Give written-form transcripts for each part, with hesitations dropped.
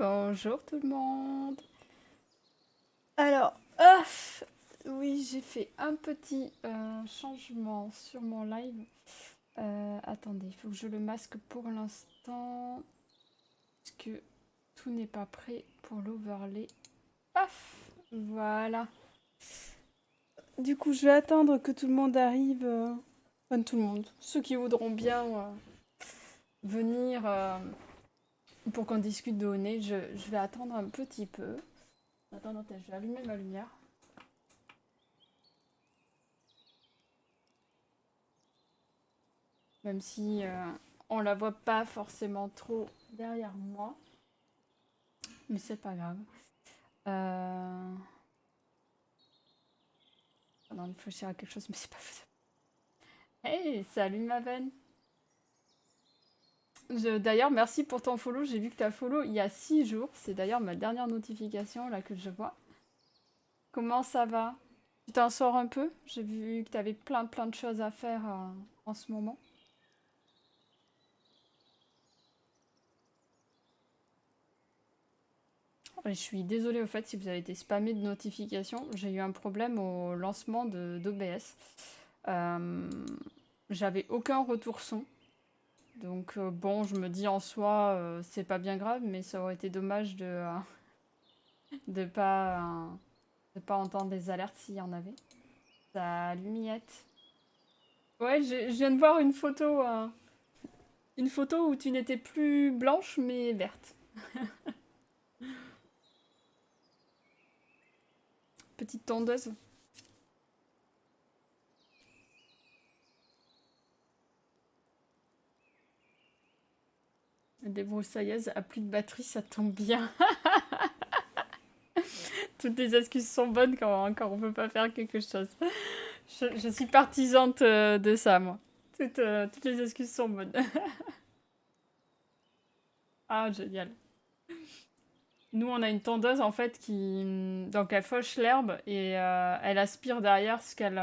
Bonjour tout le monde. Alors, oui, j'ai fait un petit changement sur mon live. Attendez, il faut que je le masque pour l'instant. Parce que tout n'est pas prêt pour l'overlay. Paf! Voilà. Du coup, je vais attendre que tout le monde arrive. Enfin, tout le monde. Ceux qui voudront bien venir pour qu'on discute de Honey, je vais attendre un petit peu. Attends, je vais allumer ma lumière. Même si on la voit pas forcément trop derrière moi. Mais c'est pas grave. Non, il faut chercher à quelque chose, mais c'est pas faisable. Hey, salut ma veine. D'ailleurs, merci pour ton follow. J'ai vu que tu as follow il y a 6 jours. C'est d'ailleurs ma dernière notification là que je vois. Comment ça va? Tu t'en sors un peu? J'ai vu que tu avais plein de choses à faire en ce moment. Et je suis désolée au fait si vous avez été spammé de notifications. J'ai eu un problème au lancement d'OBS. J'avais aucun retour son. Donc bon, je me dis en soi, c'est pas bien grave, mais ça aurait été dommage de pas, de pas entendre des alertes s'il y en avait. Salut Miette. Ouais, je viens de voir une photo où tu n'étais plus blanche mais verte. Petite tondeuse. Débroussailleuse a plus de batterie, ça tombe bien. Toutes les excuses sont bonnes quand on peut pas faire quelque chose. Je suis partisante de ça, moi. Toutes les excuses sont bonnes. Ah, génial. Nous, on a une tondeuse, en fait, qui... Donc, elle fauche l'herbe et elle aspire derrière ce qu'elle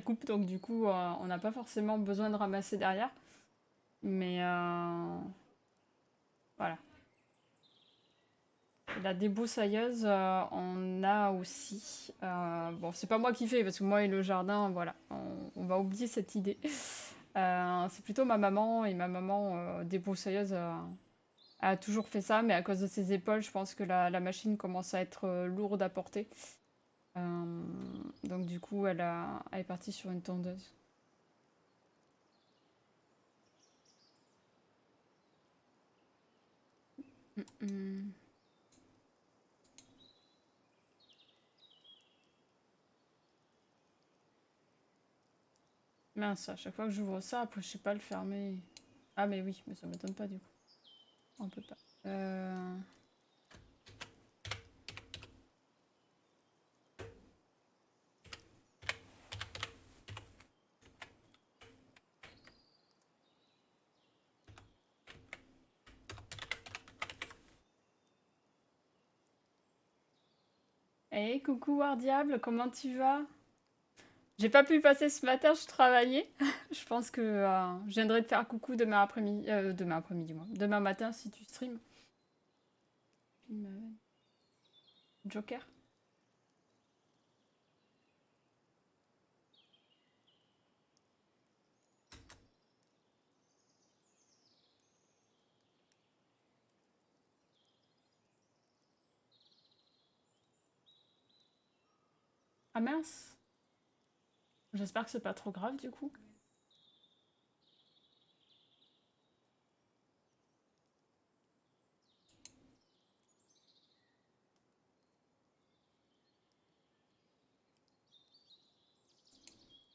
coupe. Donc, du coup, on n'a pas forcément besoin de ramasser derrière. Mais voilà. La débroussailleuse, on a aussi. Bon, c'est pas moi qui fais, parce que moi et le jardin, voilà, on va oublier cette idée. C'est plutôt ma maman, et ma maman, débroussailleuse, a toujours fait ça, mais à cause de ses épaules, je pense que la machine commence à être lourde à porter. Donc du coup, elle est partie sur une tondeuse. Mm, mm. Mince, à chaque fois que j'ouvre ça, après je sais pas le fermer. Ah mais oui, mais ça m'étonne pas du coup. On peut pas. Hey, coucou War Diable, comment tu vas? J'ai pas pu passer ce matin, je travaillais. Je pense que je viendrai te faire coucou demain après-midi, moi. Demain matin si tu streams. Joker. Ah mince. J'espère que c'est pas trop grave du coup.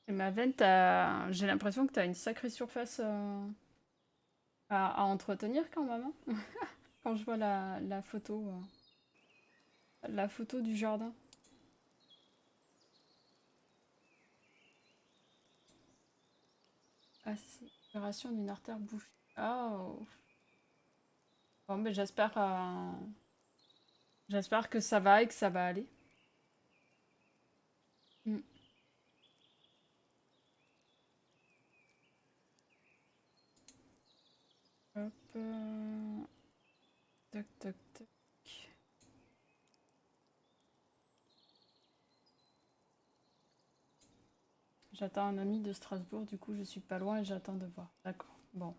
Et ma veine, j'ai l'impression que t'as une sacrée surface à entretenir quand même, hein. Quand je vois la photo du jardin. Aspiration d'une artère bouchée. Oh. Bon, ben j'espère que ça va et que ça va aller. Mm. Hop, Toc, toc, toc. J'attends un ami de Strasbourg, du coup je suis pas loin et j'attends de voir. D'accord, bon.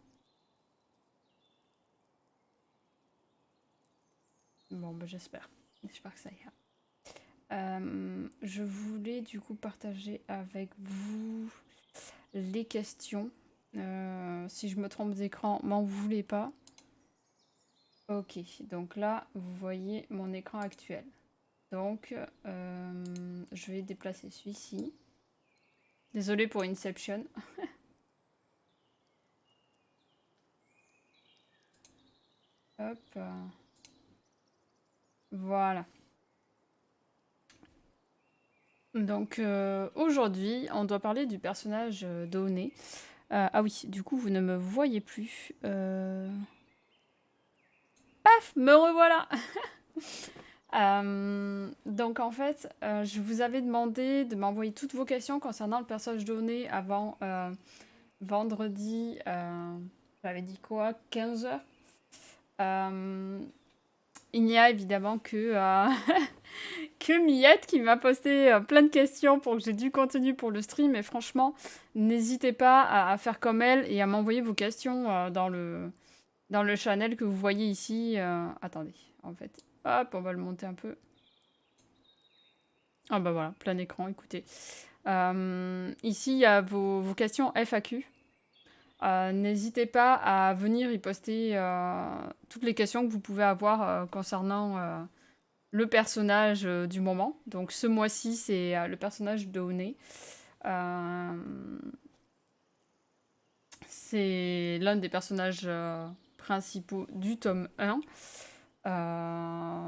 Bon, bah, j'espère. J'espère que ça ira. Je voulais du coup partager avec vous les questions. Si je me trompe d'écran, m'en voulez pas. Ok, donc là, vous voyez mon écran actuel. Donc, je vais déplacer celui-ci. Désolée pour Inception. Hop. Voilà. Donc, aujourd'hui, on doit parler du personnage d'One. Ah oui, du coup, vous ne me voyez plus. Paf, me revoilà. Donc en fait, je vous avais demandé de m'envoyer toutes vos questions concernant le personnage donné avant vendredi, j'avais dit quoi, 15h. Il n'y a évidemment que Miette qui m'a posté plein de questions pour que j'ai du contenu pour le stream. Et franchement, n'hésitez pas à faire comme elle et à m'envoyer vos questions dans le channel que vous voyez ici. Attendez, en fait, hop, on va le monter un peu. Ah bah voilà, plein écran, écoutez. Ici, il y a vos questions FAQ. N'hésitez pas à venir y poster toutes les questions que vous pouvez avoir concernant le personnage du moment. Donc ce mois-ci, c'est le personnage de One. C'est l'un des personnages principaux du tome 1.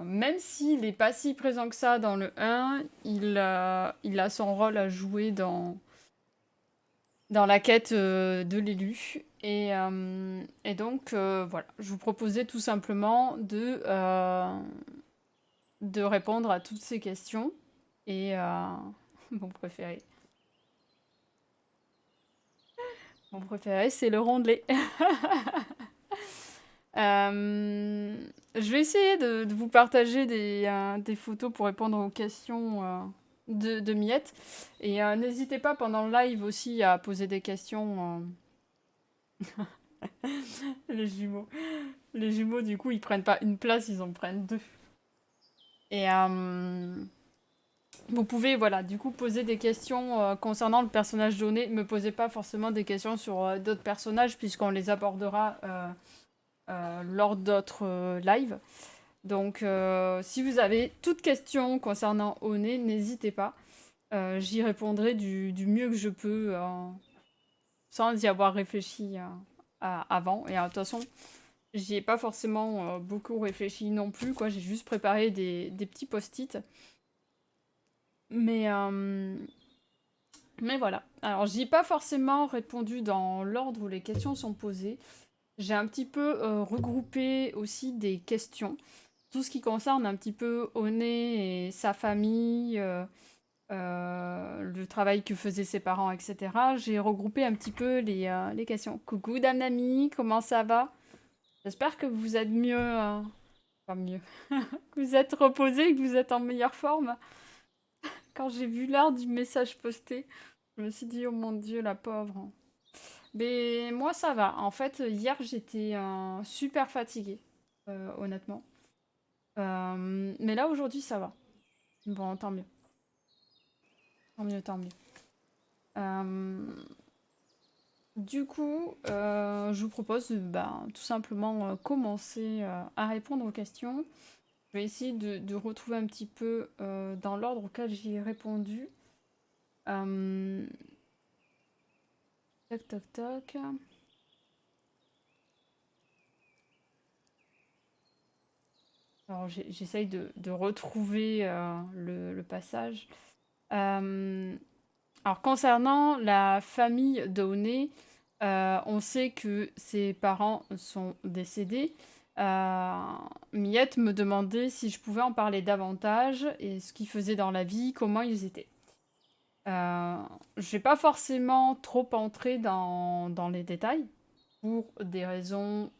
Même s'il n'est pas si présent que ça dans le 1, il a son rôle à jouer dans la quête de l'élu. Et donc, voilà, je vous proposais tout simplement de répondre à toutes ces questions. Et mon préféré. Mon préféré, c'est le rondelet. Je vais essayer de vous partager des photos pour répondre aux questions de Miette. Et n'hésitez pas pendant le live aussi à poser des questions. Les jumeaux. Les jumeaux, du coup, ils prennent pas une place, ils en prennent deux. Et vous pouvez, voilà, du coup, poser des questions concernant le personnage donné. Me posez pas forcément des questions sur d'autres personnages, puisqu'on les abordera lors d'autres lives. Donc, si vous avez toute question concernant One, n'hésitez pas. J'y répondrai du mieux que je peux, sans y avoir réfléchi avant. Et de toute façon, j'y ai pas forcément beaucoup réfléchi non plus, quoi. J'ai juste préparé des petits post-it. Mais voilà. Alors, j'y ai pas forcément répondu dans l'ordre où les questions sont posées. J'ai un petit peu regroupé aussi des questions. Tout ce qui concerne un petit peu One et sa famille, le travail que faisaient ses parents, etc. J'ai regroupé un petit peu les questions. Coucou Dame Nami, comment ça va? J'espère que vous êtes mieux. Enfin mieux. Que vous êtes reposé, que vous êtes en meilleure forme. Quand j'ai vu l'heure du message posté, je me suis dit, oh mon Dieu, la pauvre. Mais moi, ça va. En fait, hier, j'étais super fatiguée, honnêtement. Mais là, aujourd'hui, ça va. Bon, tant mieux. Tant mieux, tant mieux. Du coup, je vous propose de tout simplement commencer à répondre aux questions. Je vais essayer de retrouver un petit peu dans l'ordre auquel j'y ai répondu. Toc, toc, toc. Alors, j'essaye de retrouver le passage. Alors, concernant la famille d'One, on sait que ses parents sont décédés. Miette me demandait si je pouvais en parler davantage et ce qu'ils faisaient dans la vie, comment ils étaient. Je vais pas forcément trop entrer dans les détails pour des raisons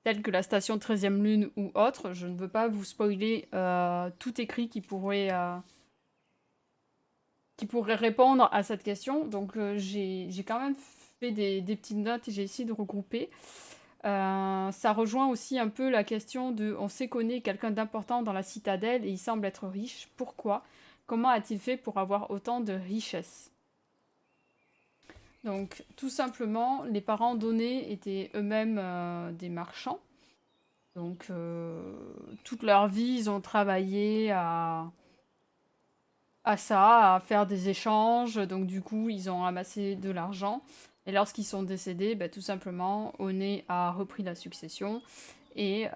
telles que la station 13e lune ou autre. Je ne veux pas vous spoiler tout écrit qui pourrait répondre à cette question. Donc j'ai quand même fait des petites notes et j'ai essayé de regrouper. Ça rejoint aussi un peu la question de on sait qu'on est quelqu'un d'important dans la citadelle et il semble être riche. Pourquoi? Comment a-t-il fait pour avoir autant de richesses? Donc tout simplement, les parents donnés étaient eux-mêmes des marchands. Donc toute leur vie, ils ont travaillé à ça, à faire des échanges. Donc du coup, ils ont amassé de l'argent. Et lorsqu'ils sont décédés, bah, tout simplement, Oné a repris la succession. Et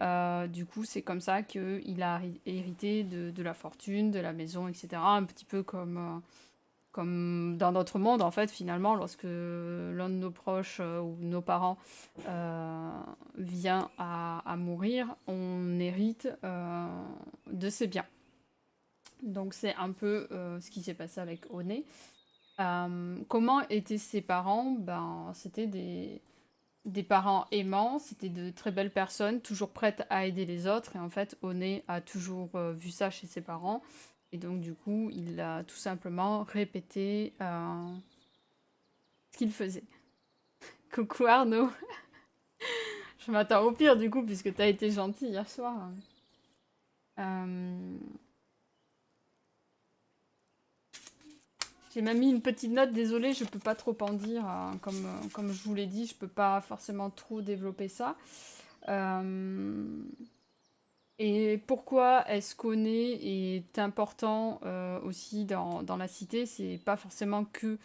du coup, c'est comme ça qu'il a hérité de la fortune, de la maison, etc. Un petit peu comme dans notre monde, en fait, finalement, lorsque l'un de nos proches ou nos parents vient à mourir, on hérite de ses biens. Donc c'est un peu ce qui s'est passé avec Oné. Comment étaient ses parents? Ben, c'était des parents aimants, c'était de très belles personnes, toujours prêtes à aider les autres. Et en fait, Oné a toujours vu ça chez ses parents. Et donc, du coup, il a tout simplement répété ce qu'il faisait. Coucou Arnaud. Je m'attends au pire, du coup, puisque t'as été gentil hier soir. Euh, J'ai même mis une petite note, désolée, je peux pas trop en dire. Comme je vous l'ai dit, je peux pas forcément trop développer ça. Euh, Et pourquoi est-ce qu'Oné est important aussi dans la cité? C'est pas forcément que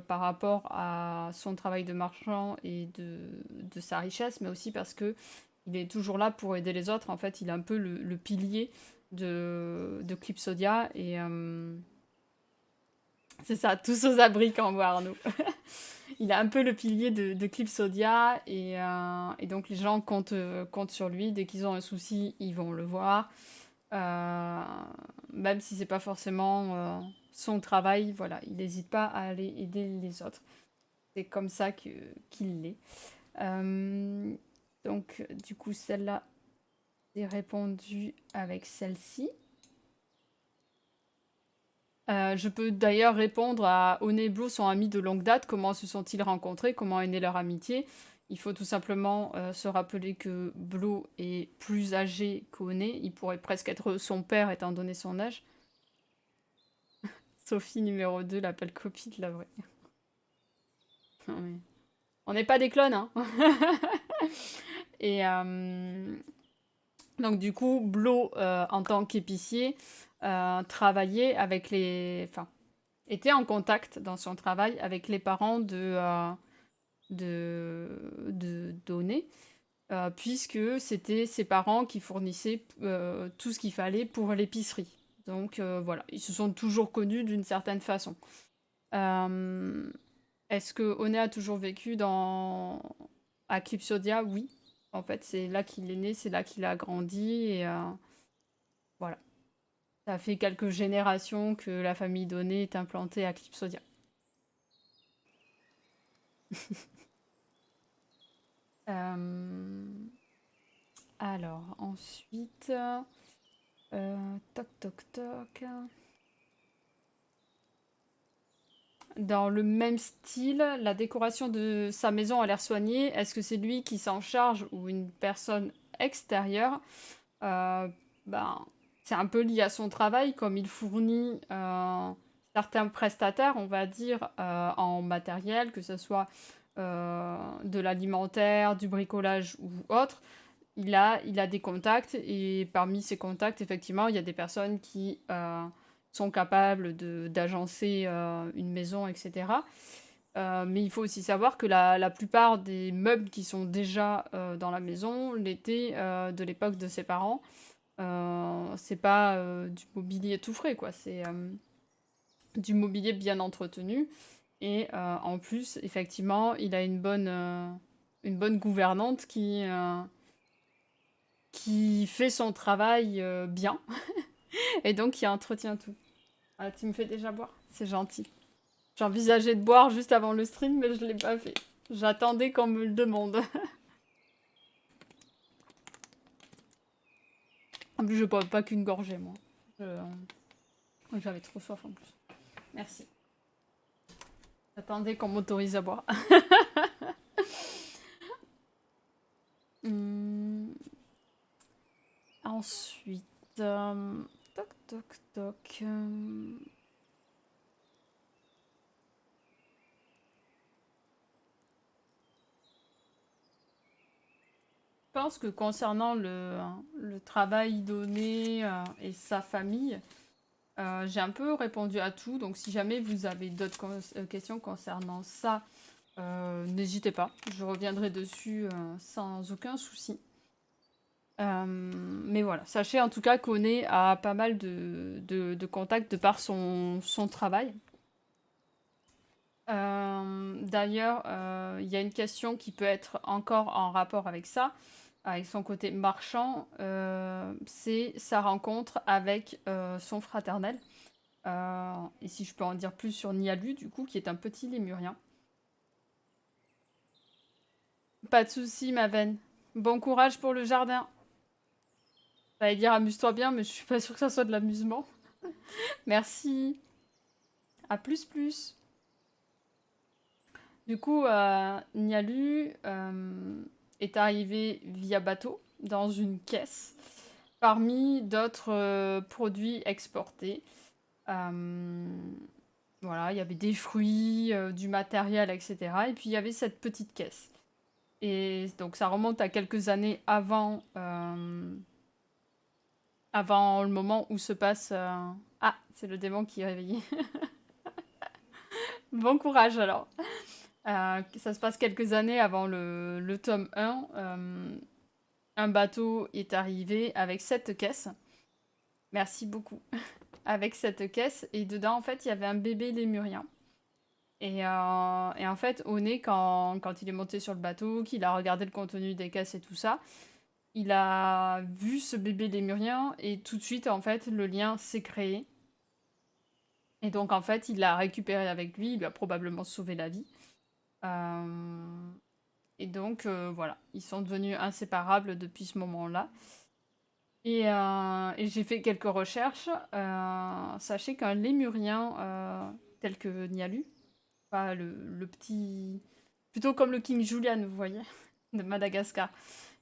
par rapport à son travail de marchand et de sa richesse, mais aussi parce que il est toujours là pour aider les autres. En fait, il est un peu le pilier de Clipsodia et c'est ça, tous aux abris quand on voit Arnaud. Il est un peu le pilier de Clipsodia et donc les gens comptent sur lui. Dès qu'ils ont un souci, ils vont le voir. Euh, Même si c'est pas forcément son travail, voilà, il n'hésite pas à aller aider les autres. C'est comme ça qu'il l'est. Euh, donc, du coup, celle-là, j'ai répondu avec celle-ci. Je peux d'ailleurs répondre à Oné et Blo sont amis de longue date. Comment se sont-ils rencontrés? Comment est née leur amitié? Il faut tout simplement se rappeler que Blo est plus âgé qu'Oné. Il pourrait presque être son père étant donné son âge. Sophie numéro 2, l'appelle copie de la vraie. Non, mais on n'est pas des clones, hein. Et donc du coup, Blo, en tant qu'épicier, travaillait avec enfin, était en contact dans son travail avec les parents de Donné, puisque c'était ses parents qui fournissaient tout ce qu'il fallait pour l'épicerie. Donc voilà, ils se sont toujours connus d'une certaine façon. Euh, Est-ce que Oné a toujours vécu à Clipsodia? Oui. En fait, c'est là qu'il est né, c'est là qu'il a grandi, et voilà. Ça fait quelques générations que la famille Donné est implantée à Clipsodia. Euh, Alors, ensuite... Toc toc toc. Dans le même style, la décoration de sa maison a l'air soignée. Est-ce que c'est lui qui s'en charge ou une personne extérieure? Euh, ben, c'est un peu lié à son travail, comme il fournit certains prestataires, on va dire, en matériel, que ce soit de l'alimentaire, du bricolage ou autre. Il a des contacts et parmi ces contacts, effectivement, il y a des personnes qui sont capables d'agencer une maison, etc. Mais il faut aussi savoir que la plupart des meubles qui sont déjà dans la maison l'étaient de l'époque de ses parents. C'est pas du mobilier tout frais, quoi. C'est du mobilier bien entretenu. Et en plus, effectivement, il a une bonne gouvernante qui fait son travail bien et donc qui entretient tout. Ah, tu me fais déjà boire? C'est gentil. J'envisageais de boire juste avant le stream, mais je l'ai pas fait. J'attendais qu'on me le demande. En plus, je bois pas qu'une gorgée, moi. J'avais trop soif en plus. Merci. J'attendais qu'on m'autorise à boire. Ensuite, toc toc toc. Je pense que concernant le travail donné et sa famille, j'ai un peu répondu à tout. Donc si jamais vous avez d'autres questions concernant ça, n'hésitez pas. Je reviendrai dessus sans aucun souci. Mais voilà, sachez en tout cas qu'Oné a pas mal de contacts de par son travail. D'ailleurs, il y a une question qui peut être encore en rapport avec ça, avec son côté marchand, c'est sa rencontre avec son fraternel. Et si je peux en dire plus sur Nialu, du coup, qui est un petit lémurien. Pas de souci, ma veine. Bon courage pour le jardin. J'allais dire amuse-toi bien, mais je suis pas sûre que ça soit de l'amusement. Merci. À plus plus. Du coup, Nialu est arrivé via bateau dans une caisse parmi d'autres produits exportés. Voilà, il y avait des fruits, du matériel, etc. Et puis il y avait cette petite caisse. Et donc ça remonte à quelques années avant le moment où se passe... Ah, c'est le démon qui est réveillé. Bon courage alors. Ça se passe quelques années avant le tome 1. Un bateau est arrivé avec cette caisse. Merci beaucoup. Avec cette caisse. Et dedans, en fait, il y avait un bébé lémurien. Et en fait, Oné, quand il est monté sur le bateau, qu'il a regardé le contenu des caisses et tout ça, il a vu ce bébé lémurien et tout de suite, en fait, le lien s'est créé. Et donc, en fait, il l'a récupéré avec lui, il lui a probablement sauvé la vie. Et donc, voilà, ils sont devenus inséparables depuis ce moment-là. Et j'ai fait quelques recherches. Sachez qu'un lémurien tel que Nialu, pas le petit... Plutôt comme le King Julian, vous voyez, de Madagascar.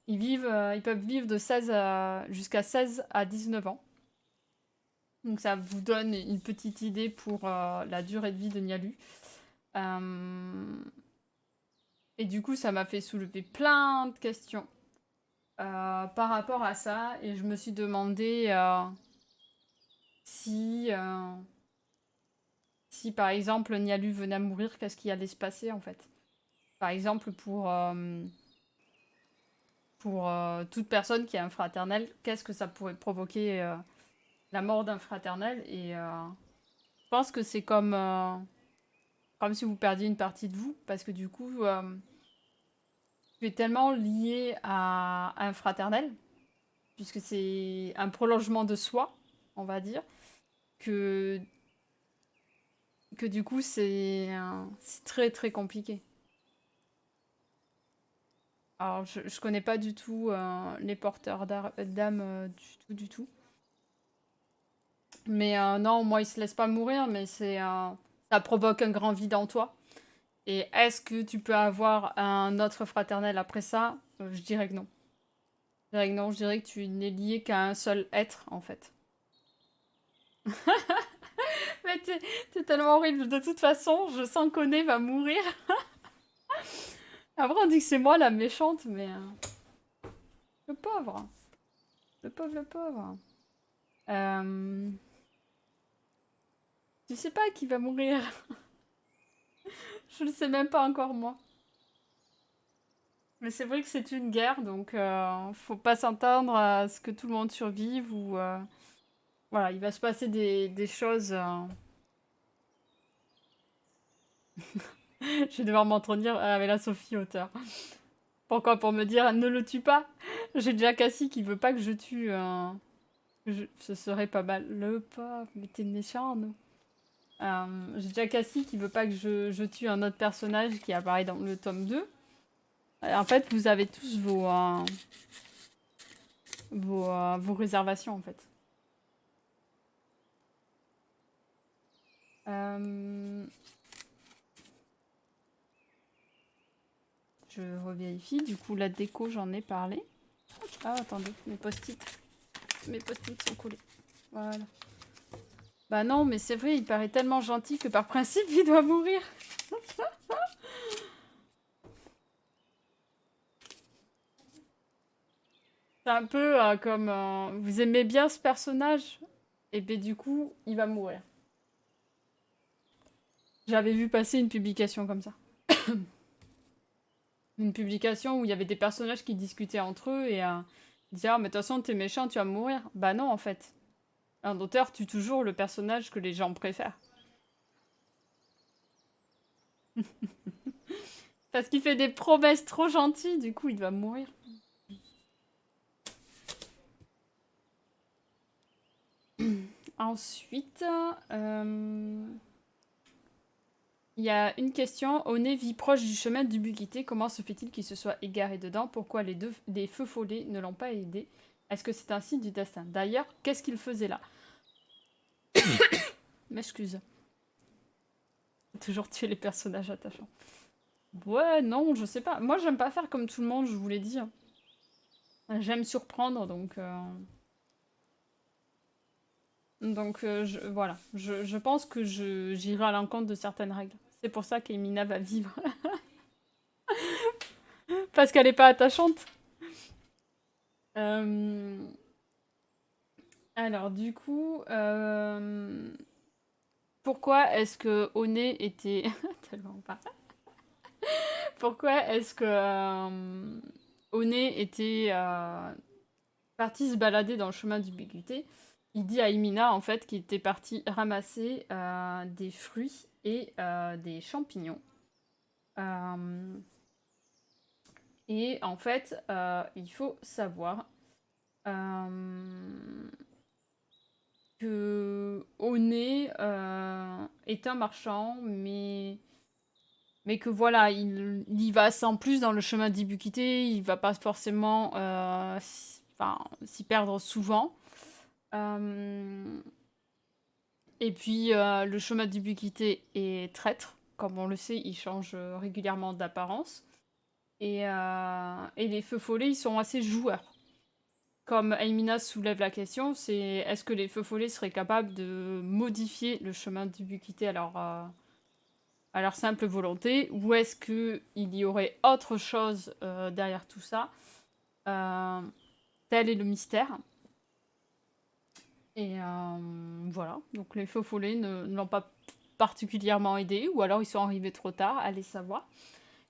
Ils peuvent vivre de 16 jusqu'à 16 à 19 ans. Donc ça vous donne une petite idée pour la durée de vie de Nialu. Et du coup, ça m'a fait soulever plein de questions par rapport à ça. Et je me suis demandé si, si, par exemple, Nialu venait à mourir, qu'est-ce qui allait se passer, en fait. Par exemple, pour toute personne qui a un fraternel, qu'est-ce que ça pourrait provoquer la mort d'un fraternel. Et je pense que c'est comme si vous perdiez une partie de vous, parce que du coup, tu es tellement lié à un fraternel, puisque c'est un prolongement de soi, on va dire, que, que du coup, c'est très très compliqué. Alors, je connais pas du tout les porteurs d'âme du tout, du tout. Mais non, moi, ils se laissent pas mourir, mais ça provoque un grand vide en toi. Et est-ce que tu peux avoir un autre fraternel après ça? Je dirais que non. Je dirais que non, je dirais que tu n'es lié qu'à un seul être, en fait. Mais t'es tellement horrible. De toute façon, je sens qu'Oné va mourir. Après, on dit que c'est moi la méchante, mais... le pauvre. Le pauvre, le pauvre. Euh... Tu sais pas qui va mourir. Je le sais même pas encore, moi. Mais c'est vrai que c'est une guerre, donc faut pas s'attendre à ce que tout le monde survive ou... Voilà, il va se passer des choses... Je vais devoir m'entretenir avec la Sophie auteur. Pourquoi? Pour me dire, ne le tue pas. J'ai déjà Cassie qui veut pas que je tue un... Ce serait pas mal. Le pauvre, mais t'es méchant, nous. J'ai déjà Cassie qui veut pas que je tue un autre personnage qui apparaît dans le tome 2. En fait, vous avez tous vos réservations en fait. Je revérifie. Du coup, la déco, j'en ai parlé. Ah, attendez, mes post-it. Mes post-it sont collés. Voilà. Bah non, mais c'est vrai, il paraît tellement gentil que par principe, il doit mourir. C'est un peu comme... vous aimez bien ce personnage? Et ben du coup, il va mourir. J'avais vu passer une publication comme ça. Une publication où il y avait des personnages qui discutaient entre eux et disaient «Ah, mais de toute façon, t'es méchant, tu vas mourir». Bah non, en fait. Un auteur tue toujours le personnage que les gens préfèrent. Parce qu'il fait des promesses trop gentilles, du coup, il va mourir. Ensuite, il y a une question. Oné vit proche du chemin d'Ubuquité. Comment se fait-il qu'il se soit égaré dedans? Pourquoi les feux follets ne l'ont pas aidé? Est-ce que c'est un signe du destin? D'ailleurs, qu'est-ce qu'il faisait là? M'excuse. Toujours tuer les personnages attachants. Ouais, non, je sais pas. Moi, j'aime pas faire comme tout le monde, je vous l'ai dit. J'aime surprendre, donc... voilà. Je pense que j'irai à l'encontre de certaines règles. C'est pour ça qu'Emina va vivre. Parce qu'elle est pas attachante. Alors, du coup... Pourquoi est-ce que Oné était... Tellement pas. Pourquoi est-ce que Oné était parti se balader dans le chemin d'Ubiquité? Il dit à Imina en fait qu'il était parti ramasser des fruits et des champignons. Et en fait, il faut savoir que Oné est un marchand, mais que voilà, il y va sans plus dans le chemin d'Ubiquité, il va pas forcément s'y perdre souvent. Et puis, le chemin d'ubiquité est traître. Comme on le sait, il change régulièrement d'apparence. Et les feux follets, ils sont assez joueurs. Comme Aimina soulève la question, c'est est-ce que les feux follets seraient capables de modifier le chemin d'ubiquité à leur simple volonté, ou est-ce qu'il y aurait autre chose derrière tout ça? Tel est le mystère. Et voilà, donc les feux follets ne l'ont pas particulièrement aidé, ou alors ils sont arrivés trop tard, allez savoir.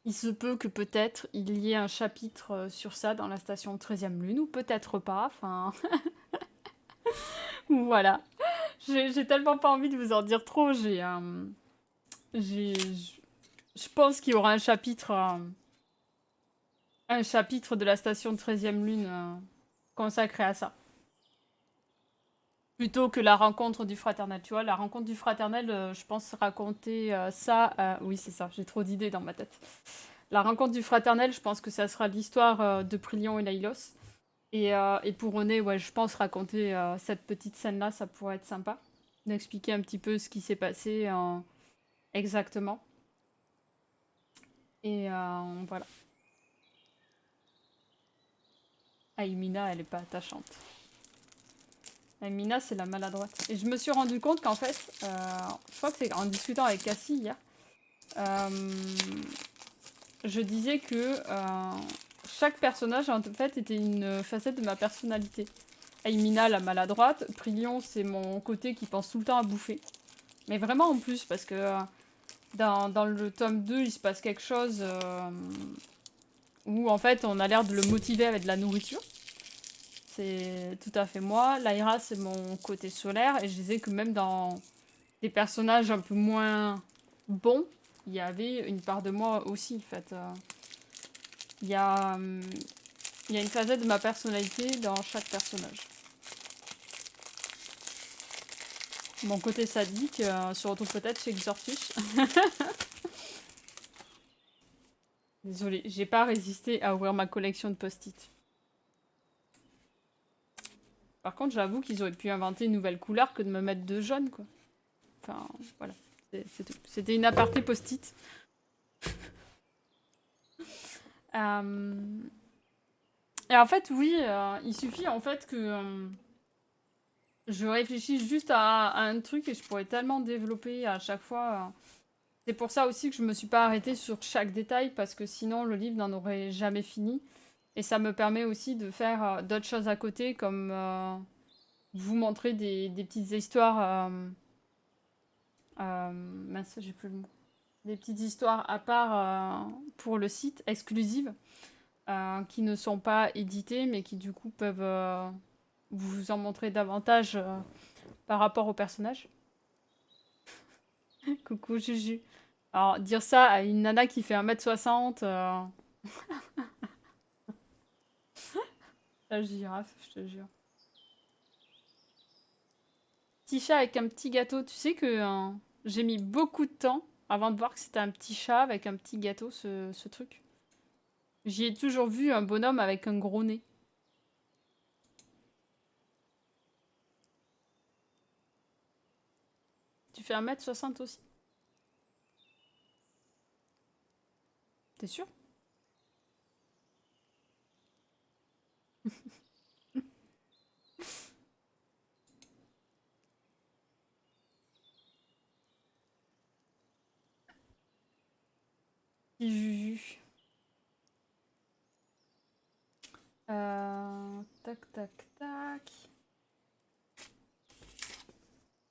Il se peut que peut-être il y ait un chapitre sur ça dans la station 13e Lune, ou peut-être pas, enfin... voilà. J'ai tellement pas envie de vous en dire trop, je pense qu'il y aura un chapitre de la station 13e Lune consacré à ça. Plutôt que la rencontre du fraternel, tu vois. La rencontre du fraternel, je pense raconter ça... oui, c'est ça, j'ai trop d'idées dans ma tête. La rencontre du fraternel, je pense que ça sera l'histoire de Prilion et Laïlos. Et pour René, ouais, je pense raconter cette petite scène-là, ça pourrait être sympa. D'expliquer un petit peu ce qui s'est passé exactement. Et voilà. Aimina, elle est pas attachante. Aimina, c'est la maladroite. Et je me suis rendu compte qu'en fait, je crois que c'est en discutant avec Cassie hier, je disais que chaque personnage, en fait, était une facette de ma personnalité. Aimina, la maladroite. Prilion, c'est mon côté qui pense tout le temps à bouffer. Mais vraiment en plus, parce que dans le tome 2, il se passe quelque chose où, en fait, on a l'air de le motiver avec de la nourriture. C'est tout à fait moi. Lyra, c'est mon côté solaire. Et je disais que même dans des personnages un peu moins bons, il y avait une part de moi aussi, en fait. Il y a une facette de ma personnalité dans chaque personnage. Mon côté sadique se retrouve peut-être chez Xortus. Désolée, j'ai pas résisté à ouvrir ma collection de post-it. Par contre, j'avoue qu'ils auraient pu inventer une nouvelle couleur que de me mettre de jaune, quoi. Enfin, voilà. C'est tout. C'était une aparté post-it. Et en fait, oui, il suffit en fait que je réfléchisse juste à un truc et je pourrais tellement développer à chaque fois. C'est pour ça aussi que je me suis pas arrêtée sur chaque détail parce que sinon le livre n'en aurait jamais fini. Et ça me permet aussi de faire d'autres choses à côté comme vous montrer des petites histoires. Mince, j'ai plus le mot. Des petites histoires à part pour le site, exclusives, qui ne sont pas éditées mais qui du coup peuvent vous en montrer davantage par rapport au personnage. Coucou Juju. Alors, dire ça à une nana qui fait 1m60, la girafe, je te jure. Petit chat avec un petit gâteau. Tu sais que j'ai mis beaucoup de temps avant de voir que c'était un petit chat avec un petit gâteau, ce truc. J'y ai toujours vu un bonhomme avec un gros nez. Tu fais 1m60 aussi? T'es sûr? Petit Juju. Tac, tac, tac.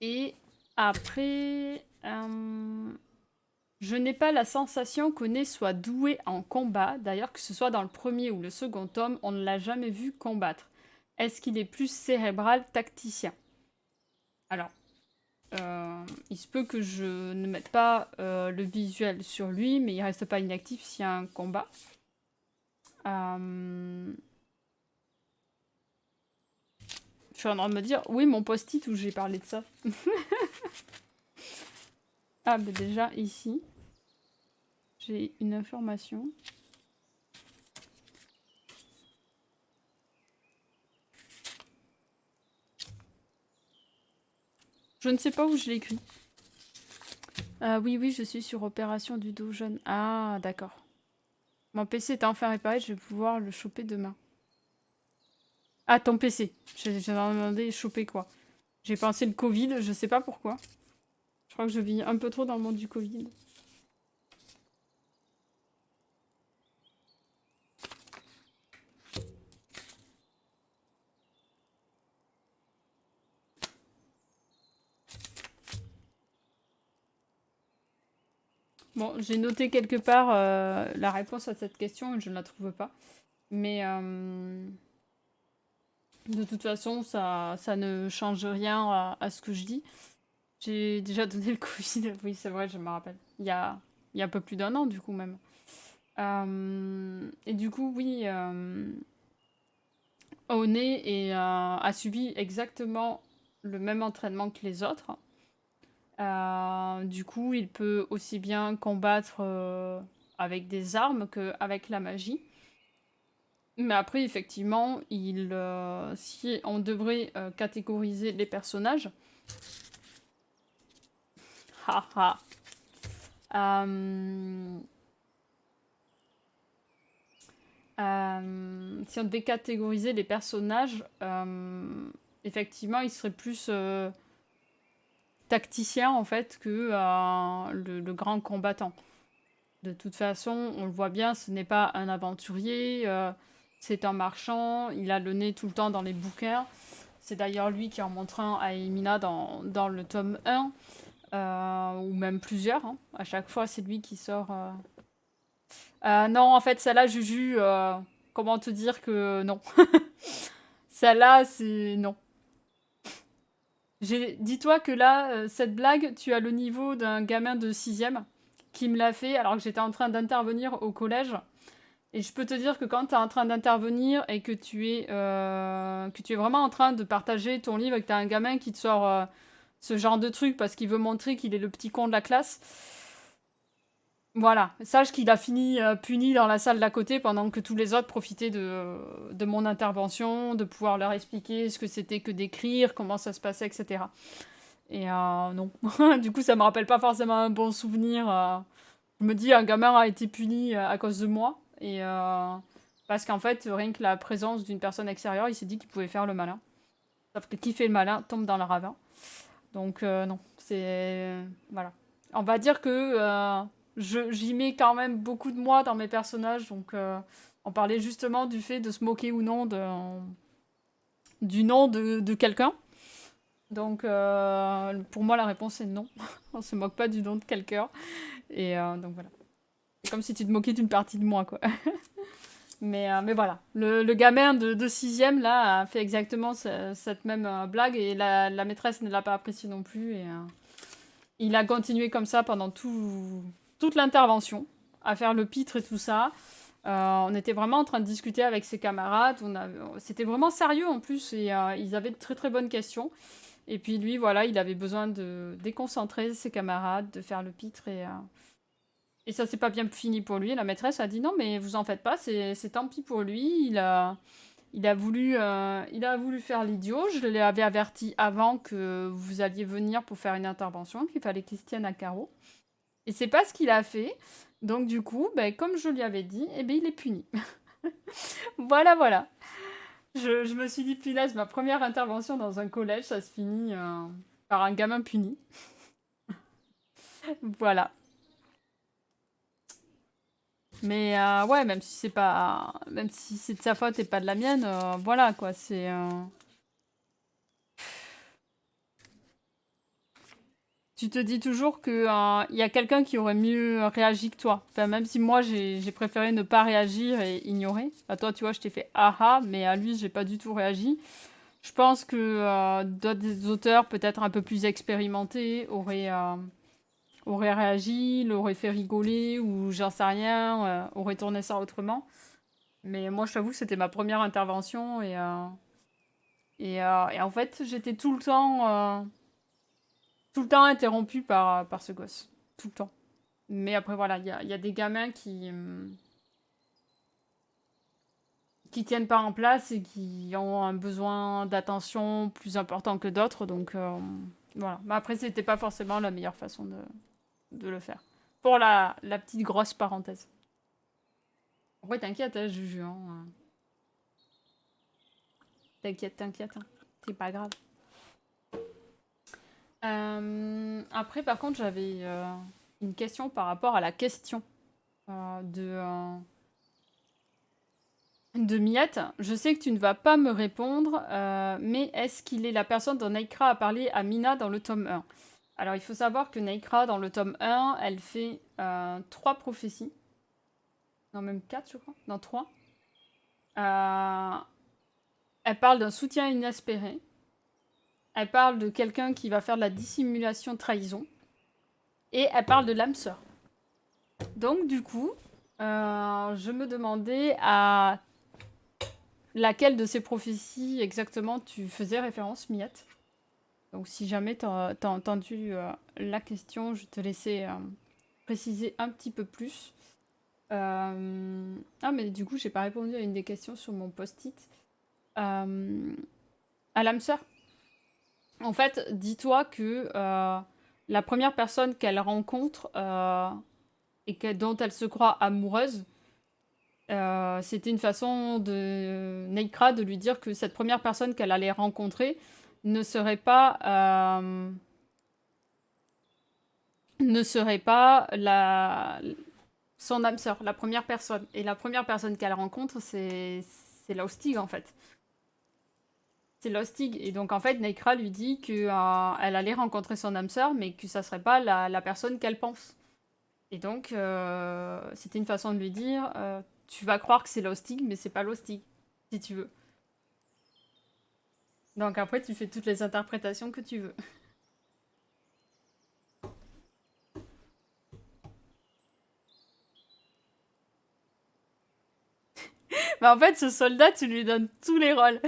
Et après, je n'ai pas la sensation qu'One soit doué en combat. D'ailleurs, que ce soit dans le premier ou le second tome, on ne l'a jamais vu combattre. Est-ce qu'il est plus cérébral, tacticien? Alors, il se peut que je ne mette pas le visuel sur lui, mais il reste pas inactif s'il y a un combat. Je suis en train de me dire, oui, mon post-it où j'ai parlé de ça. Ah, bah déjà, ici, j'ai une information. Je ne sais pas où je l'ai écrit. Oui, oui, je suis sur Opération du dos jaune. Ah, d'accord. Mon PC est enfin réparé, je vais pouvoir le choper demain. Ah, ton PC. J'ai demandé choper quoi. J'ai pensé le Covid, je sais pas pourquoi. Je crois que je vis un peu trop dans le monde du Covid. Bon, j'ai noté quelque part la réponse à cette question et je ne la trouve pas. Mais de toute façon, ça ne change rien à ce que je dis. J'ai déjà donné le Covid, oui, c'est vrai, je me rappelle. Il y a un peu plus d'un an, du coup, même. Et du coup, oui, One a subi exactement le même entraînement que les autres. Du coup, il peut aussi bien combattre avec des armes qu'avec la magie. Mais après, effectivement, si on devrait catégoriser les personnages, haha, si on devait catégoriser les personnages, effectivement, il serait plus tacticien en fait que le grand combattant. De toute façon, on le voit bien, ce n'est pas un aventurier, c'est un marchand, il a le nez tout le temps dans les bouquins. C'est d'ailleurs lui qui en montre un à Emina dans le tome 1, ou même plusieurs. Hein. À chaque fois, c'est lui qui sort. Non, en fait, celle-là, Juju, comment te dire que non. Celle-là, c'est non. Dis-toi que là, cette blague, tu as le niveau d'un gamin de 6ème qui me l'a fait alors que j'étais en train d'intervenir au collège. Et je peux te dire que quand tu es en train d'intervenir et que tu es vraiment en train de partager ton livre et que tu as un gamin qui te sort ce genre de truc parce qu'il veut montrer qu'il est le petit con de la classe, Voilà, sache qu'il a fini puni dans la salle d'à côté pendant que tous les autres profitaient de mon intervention, de pouvoir leur expliquer ce que c'était que d'écrire, comment ça se passait, etc. Et non. Du coup, ça me rappelle pas forcément un bon souvenir. Je me dis, un gamin a été puni à cause de moi. Et parce qu'en fait, rien que la présence d'une personne extérieure, il s'est dit qu'il pouvait faire le malin. Sauf que qui fait le malin tombe dans le ravin. Donc non, c'est... Voilà. On va dire que j'y mets quand même beaucoup de moi dans mes personnages. Donc on parlait justement du fait de se moquer ou non du nom de quelqu'un. Donc pour moi, la réponse est non. On se moque pas du nom de quelqu'un. Et donc voilà. C'est comme si tu te moquais d'une partie de moi, quoi. Mais voilà. Le gamin de 6e, là, a fait exactement cette même blague. Et la maîtresse ne l'a pas apprécié non plus. Et il a continué comme ça pendant toute l'intervention, à faire le pitre et tout ça. On était vraiment en train de discuter avec ses camarades. C'était vraiment sérieux en plus. Et ils avaient de très très bonnes questions. Et puis lui, voilà, il avait besoin de déconcentrer ses camarades, de faire le pitre. Et ça s'est pas bien fini pour lui. La maîtresse a dit non, mais vous en faites pas, c'est tant pis pour lui. Il a voulu faire l'idiot. Je l'avais averti avant que vous alliez venir pour faire une intervention, qu'il fallait qu'il se tienne à carreau. Et c'est pas ce qu'il a fait. Donc du coup, ben, comme je lui avais dit, eh ben, il est puni. Voilà, voilà. Je me suis dit, punaise, ma première intervention dans un collège, ça se finit par un gamin puni. Voilà. Mais ouais, même si c'est de sa faute et pas de la mienne, voilà quoi, tu te dis toujours que il y a quelqu'un qui aurait mieux réagi que toi. Enfin, même si moi j'ai préféré ne pas réagir et ignorer. À toi, tu vois, je t'ai fait ah ah, mais à lui, j'ai pas du tout réagi. Je pense que d'autres auteurs, peut-être un peu plus expérimentés, auraient réagi, l'auraient fait rigoler ou j'en sais rien, auraient tourné ça autrement. Mais moi, je t'avoue que c'était ma première intervention et en fait, j'étais tout le temps interrompue par ce gosse. Tout le temps. Mais après, voilà, il y a des gamins qui tiennent pas en place et qui ont un besoin d'attention plus important que d'autres. Donc, voilà. Mais après, c'était pas forcément la meilleure façon de le faire. Pour la petite grosse parenthèse. Ouais, t'inquiète, hein, Juju. Hein. T'inquiète, t'inquiète. Hein. C'est pas grave. Après, par contre, j'avais une question par rapport à la question de Miette. Je sais que tu ne vas pas me répondre, mais est-ce qu'il est la personne dont Naikra a parlé à Mina dans le tome 1? Alors, il faut savoir que Naikra, dans le tome 1, elle fait 3 prophéties. Non, même 4, je crois. Non, 3. Elle parle d'un soutien inespéré. Elle parle de quelqu'un qui va faire de la dissimulation trahison. Et elle parle de l'âme sœur. Donc, du coup, je me demandais à laquelle de ces prophéties exactement tu faisais référence, Miette. Donc, si jamais t'as entendu la question, je te laissais préciser un petit peu plus. Ah, mais du coup, j'ai pas répondu à une des questions sur mon post-it. À l'âme sœur. En fait, dis-toi que la première personne qu'elle rencontre dont elle se croit amoureuse, c'était une façon de Neikra de lui dire que cette première personne qu'elle allait rencontrer ne serait pas son âme sœur, la première personne. Et la première personne qu'elle rencontre, c'est Laustig en fait. C'est Lustig. Et donc, en fait, Neikra lui dit qu'elle allait rencontrer son âme sœur, mais que ça serait pas la personne qu'elle pense. Et donc, c'était une façon de lui dire tu vas croire que c'est Lustig, mais c'est pas Lustig, si tu veux. Donc, après, tu fais toutes les interprétations que tu veux. Mais en fait, ce soldat, tu lui donnes tous les rôles.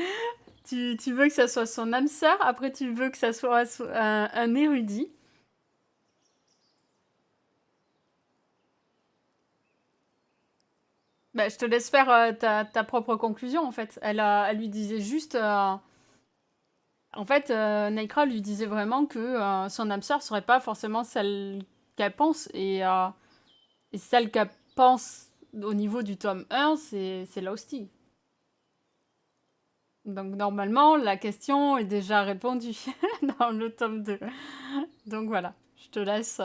Tu veux que ça soit son âme sœur, après, tu veux que ça soit un érudit. Bah, je te laisse faire ta propre conclusion, en fait. Elle lui disait juste... en fait, Naikra lui disait vraiment que son âme sœur serait pas forcément celle qu'elle pense. Et celle qu'elle pense au niveau du tome 1, c'est Losty. Donc normalement, la question est déjà répondue dans le tome 2. Donc voilà, je te laisse...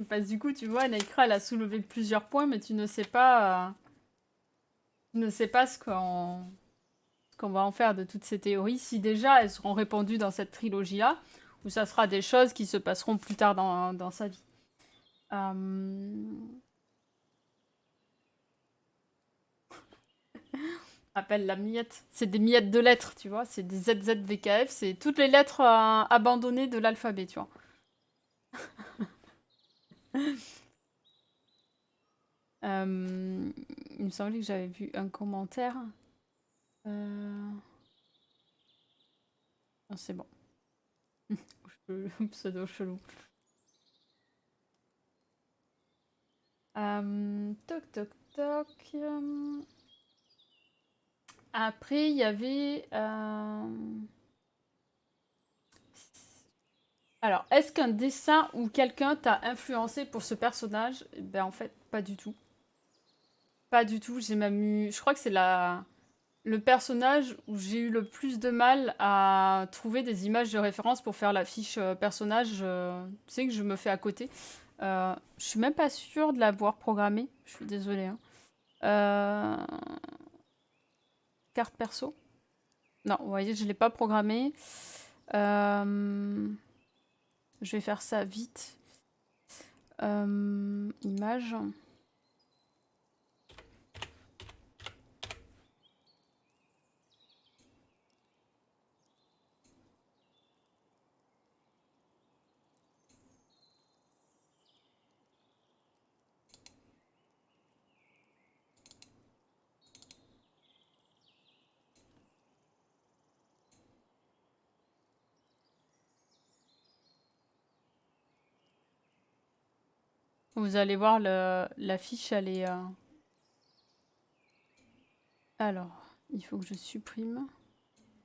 Parce que du coup, tu vois, Naikra, elle a soulevé plusieurs points, mais tu ne sais pas ce qu'on va en faire de toutes ces théories, si déjà elles seront répandues dans cette trilogie-là, ou ça sera des choses qui se passeront plus tard dans sa vie. Appelle la miette. C'est des miettes de lettres, tu vois. C'est des ZZVKF. C'est toutes les lettres abandonnées de l'alphabet, tu vois. Il me semblait que j'avais vu un commentaire. Non, c'est bon. Pseudo chelou. Toc toc toc. Après, il y avait. Alors, est-ce qu'un dessin ou quelqu'un t'a influencé pour ce personnage? Eh ben, en fait, pas du tout. Pas du tout. J'ai même eu. Je crois que c'est le personnage où j'ai eu le plus de mal à trouver des images de référence pour faire la fiche personnage. Tu sais que je me fais à côté. Je suis même pas sûre de l'avoir programmé. Je suis désolée, hein. Euh, Carte perso. Non, vous voyez, je l'ai pas programmé. Je vais faire ça vite. Image. Vous allez voir, l'affiche, elle est... Alors, il faut que je supprime.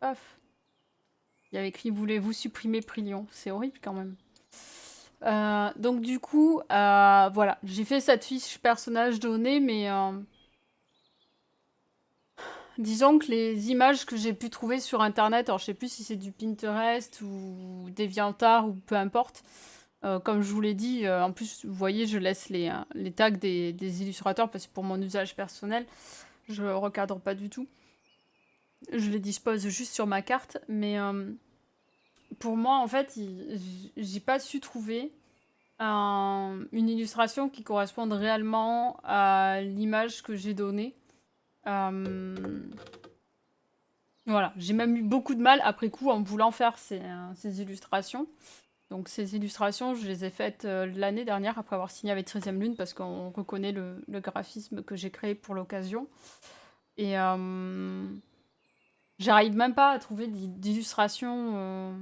Paf. Il y avait écrit «Voulez-vous supprimer Prilion?» C'est horrible quand même. Donc du coup, voilà, j'ai fait cette fiche personnage donnée, mais disons que les images que j'ai pu trouver sur internet, alors je sais plus si c'est du Pinterest ou DeviantArt ou peu importe, comme je vous l'ai dit, en plus, vous voyez, je laisse les tags des illustrateurs parce que pour mon usage personnel, je recadre pas du tout. Je les dispose juste sur ma carte, mais pour moi, en fait, j'ai pas su trouver une illustration qui corresponde réellement à l'image que j'ai donnée. Voilà, j'ai même eu beaucoup de mal après coup en voulant faire ces illustrations. Donc ces illustrations, je les ai faites l'année dernière après avoir signé avec 13e Lune parce qu'on reconnaît le graphisme que j'ai créé pour l'occasion. Et j'arrive même pas à trouver d'illustrations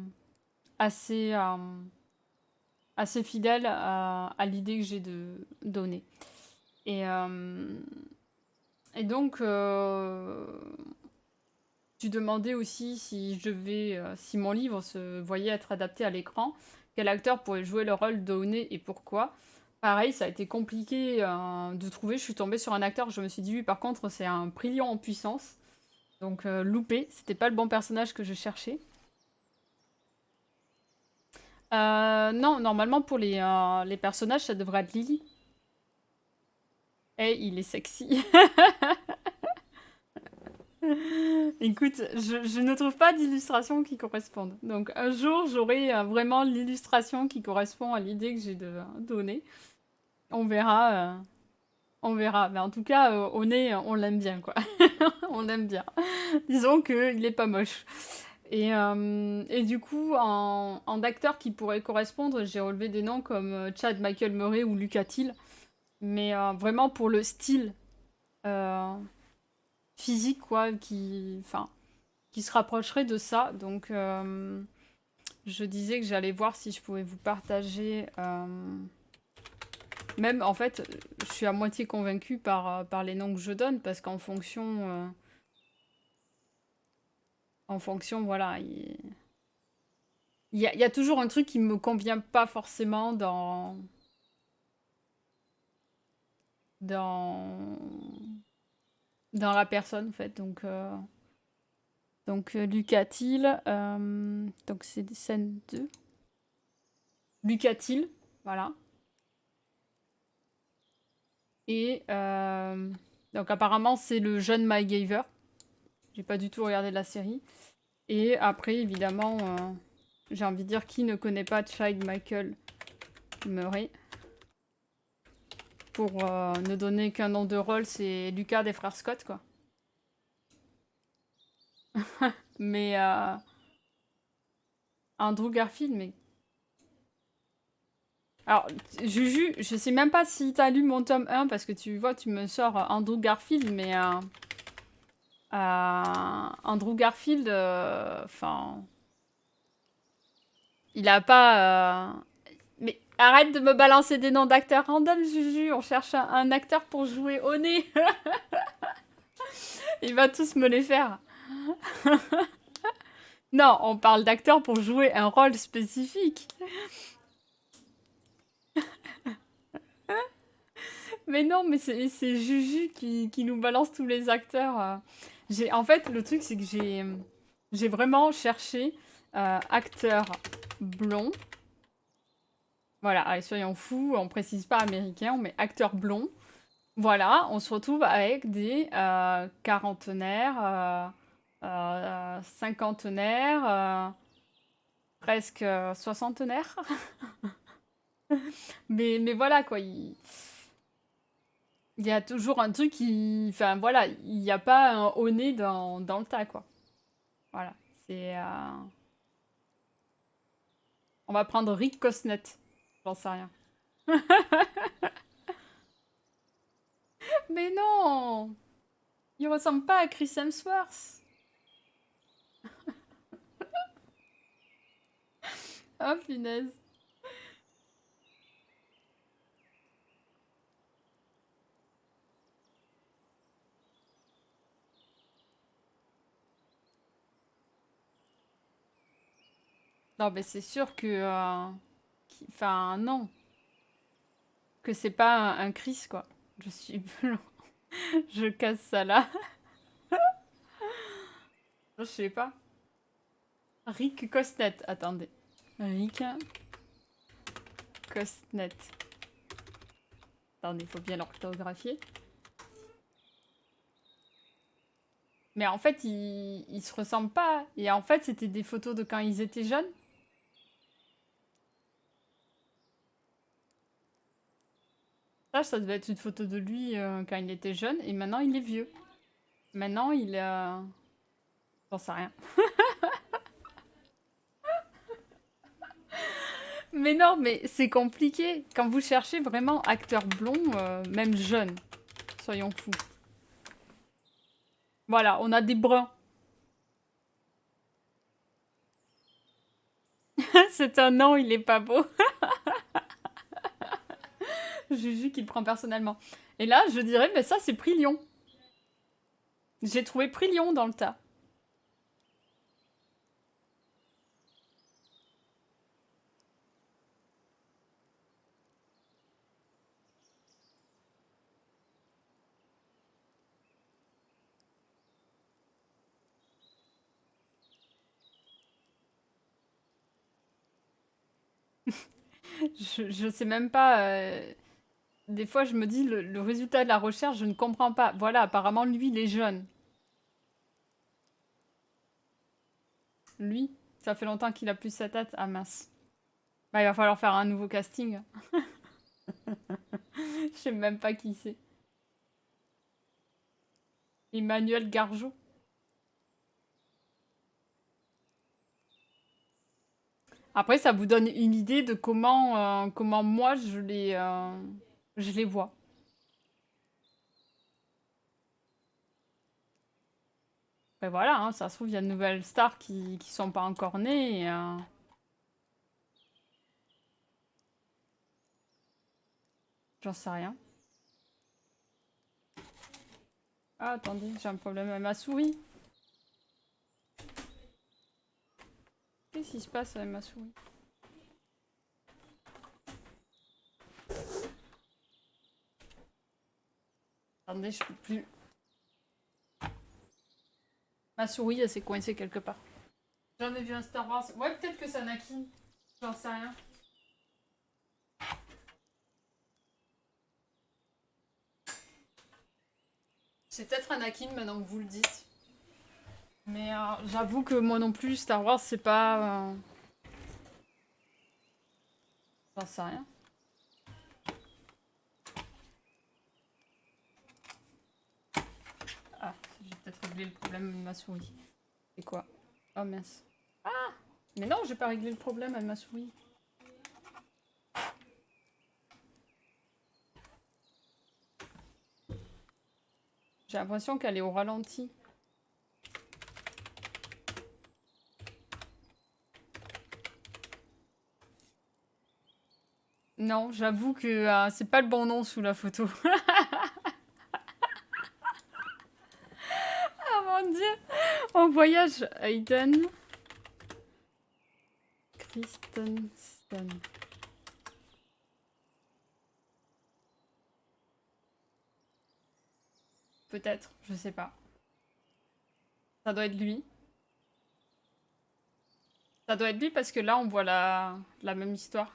assez, assez fidèles à l'idée que j'ai de donner. Et, euh, et donc, tu demandais aussi si si mon livre se voyait être adapté à l'écran, quel acteur pourrait jouer le rôle d'Oné et pourquoi. Pareil, ça a été compliqué de trouver. Je suis tombée sur un acteur, je me suis dit, oui, par contre, c'est un Prilion en puissance. Donc, loupé, c'était pas le bon personnage que je cherchais. Non, normalement, pour les personnages, ça devrait être Lily. Et il est sexy. Écoute, je ne trouve pas d'illustration qui corresponde. Donc un jour, j'aurai vraiment l'illustration qui correspond à l'idée que j'ai de donner. On verra. On verra. Mais en tout cas, au nez, on l'aime bien, quoi. On l'aime bien. Disons qu'il est pas moche. Et du coup, en acteurs qui pourraient correspondre, j'ai relevé des noms comme Chad Michael Murray ou Lucas Till. Mais vraiment pour le style euh, physique, quoi, enfin, qui se rapprocherait de ça. Donc, je disais que j'allais voir si je pouvais vous partager... Même, en fait, je suis à moitié convaincue par les noms que je donne, parce qu'en fonction... en fonction, voilà, il y a toujours un truc qui me convient pas forcément dans, dans la personne, en fait. Donc Lucatil, donc c'est des scènes 2. Lucatil, voilà. Et donc apparemment c'est le jeune MacGyver. J'ai pas du tout regardé la série. Et après évidemment, j'ai envie de dire qui ne connaît pas Child Michael Murray. Pour ne donner qu'un nom de rôle, c'est Lucas des frères Scott, quoi. Mais Andrew Garfield, mais... Alors, Juju, je sais même pas si t'as lu mon tome 1, parce que tu vois, tu me sors Andrew Garfield, mais... Andrew Garfield, enfin... il a pas... Mais arrête de me balancer des noms d'acteurs random, Juju. On cherche un acteur pour jouer au nez. Il va tous me les faire. Non, on parle d'acteurs pour jouer un rôle spécifique. Mais non, mais c'est Juju qui nous balance tous les acteurs. En fait, le truc, c'est que j'ai vraiment cherché acteur blond. Voilà, allez, soyons fous, on précise pas américain, on met acteur blond. Voilà, on se retrouve avec des quarantenaires, cinquantenaires, presque soixantenaires. Mais voilà, quoi. Il y a toujours un truc qui... Enfin, voilà, il n'y a pas un au nez dans le tas, quoi. Voilà. C'est... On va prendre Rick Cosnet. J'en sais rien. Mais non! Il ressemble pas à Chris Hemsworth. Oh, punaise. Non, mais c'est sûr que... Enfin, non. Que c'est pas un Chris, quoi. Je suis blanc. Je casse ça là. Je sais pas. Rick Cosnet, attendez. Rick Cosnet. Attendez, il faut bien l'orthographier. Mais en fait, ils se ressemblent pas. Et en fait, c'était des photos de quand ils étaient jeunes. Ça devait être une photo de lui quand il était jeune. Et maintenant, il est vieux. Maintenant, il... J'en sais rien. Mais non, mais c'est compliqué. Quand vous cherchez vraiment acteur blond, même jeune, soyons fous. Voilà, on a des bruns. C'est un nom, il est pas beau. Juju qui le prend personnellement. Et là, je dirais, mais ça, c'est Prix Lion. J'ai trouvé Prix Lion dans le tas. Je sais même pas. Des fois, je me dis, le résultat de la recherche, je ne comprends pas. Voilà, apparemment, lui, il est jeune. Lui, ça fait longtemps qu'il a plus sa tête. Ah mince. Bah, il va falloir faire un nouveau casting. Je sais même pas qui c'est. Emmanuel Gargeot. Après, ça vous donne une idée de comment moi je les vois. Ben voilà, hein, ça se trouve, il y a de nouvelles stars qui sont pas encore nées. J'en sais rien. Ah, attendez, j'ai un problème avec ma souris. Qu'est-ce qui se passe avec ma souris? Attendez, je peux plus. Ma souris, elle s'est coincée quelque part. J'en ai vu un Star Wars. Ouais, peut-être que c'est Anakin. J'en sais rien. C'est peut-être Anakin maintenant que vous le dites. Mais j'avoue que moi non plus, Star Wars, c'est pas... J'en sais rien. Ah, j'ai peut-être réglé le problème de ma souris. C'est quoi? Oh mince. Ah! Mais non, j'ai pas réglé le problème avec ma souris. J'ai l'impression qu'elle est au ralenti. Non, j'avoue que c'est pas le bon nom sous la photo. Ah mon dieu! En voyage, Hayden Christensen. Peut-être, je sais pas. Ça doit être lui. Ça doit être lui parce que là, on voit la même histoire.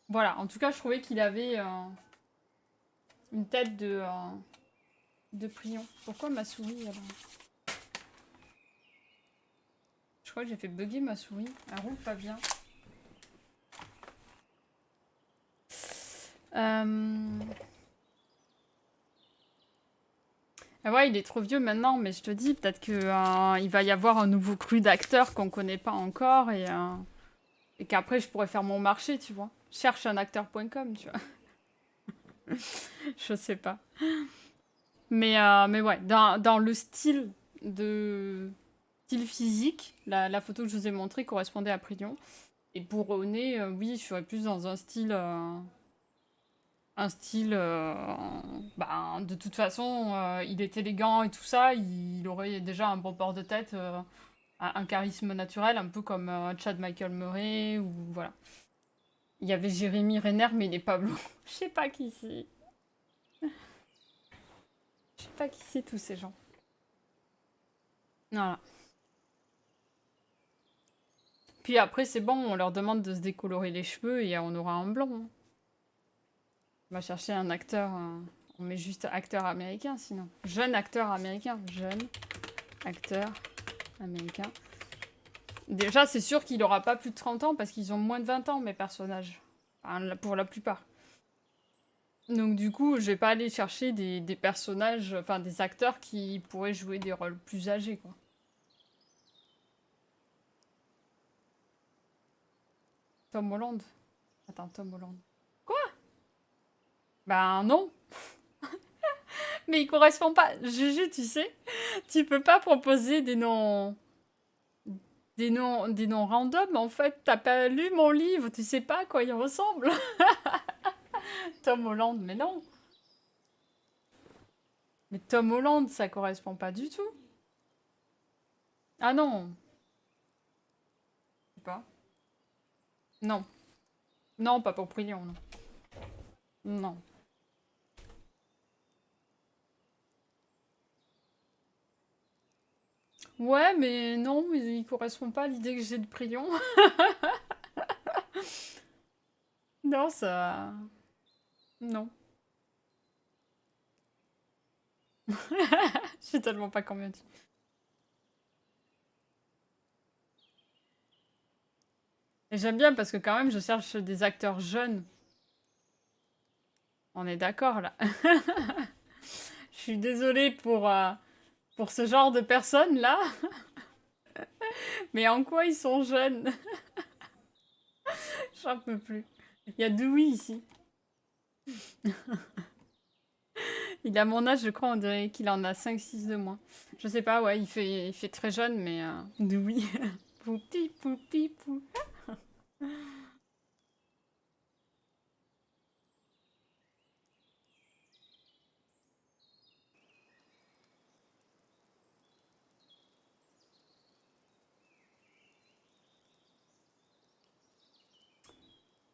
Voilà, en tout cas, je trouvais qu'il avait une tête de prion. Pourquoi ma souris, alors? Je crois que j'ai fait bugger ma souris. Elle roule pas bien. Ah ouais, il est trop vieux maintenant, mais je te dis, peut-être que il va y avoir un nouveau cru d'acteurs qu'on connaît pas encore et qu'après je pourrais faire mon marché, tu vois. Cherche un acteur.com, tu vois. Je sais pas. Mais ouais, dans le style style physique, la photo que je vous ai montrée correspondait à Prion. Et pour René, oui, je serais plus dans un style de toute façon, il est élégant et tout ça, il aurait déjà un bon port de tête, un charisme naturel, un peu comme Chad Michael Murray, ou voilà. Il y avait Jérémy Renner, mais il n'est pas blond. Je sais pas qui c'est. Je sais pas qui c'est tous ces gens. Voilà. Puis après, c'est bon, on leur demande de se décolorer les cheveux et on aura un blond. On va chercher un acteur, on met juste acteur américain sinon. Jeune acteur américain. Jeune acteur américain. Déjà, c'est sûr qu'il aura pas plus de 30 ans parce qu'ils ont moins de 20 ans, mes personnages. Enfin, pour la plupart. Donc du coup, je vais pas aller chercher des personnages, enfin des acteurs qui pourraient jouer des rôles plus âgés, quoi. Tom Holland. Attends, Tom Holland. Quoi? Ben non. Mais il correspond pas. Juju, tu sais, tu peux pas proposer des noms... Des noms random, en fait. T'as pas lu mon livre, tu sais pas à quoi il ressemble. Tom Holland, mais non. Mais Tom Holland, ça correspond pas du tout. Ah non. Je sais pas. Non. Non, pas pour Prion, non. Non. Ouais, mais non, il correspond pas à l'idée que j'ai de Prion. Non, ça... Non. Je sais tellement pas combien dit. Et j'aime bien parce que quand même, je cherche des acteurs jeunes. On est d'accord, là. Je suis désolée pour ce genre de personnes-là. Mais en quoi ils sont jeunes? J'en peux plus. Il y a Dewey ici. Il a mon âge, je crois, on dirait qu'il en a 5-6 de moins. Je sais pas, ouais, il fait très jeune, mais Dewey. Pouti, pouti, pou.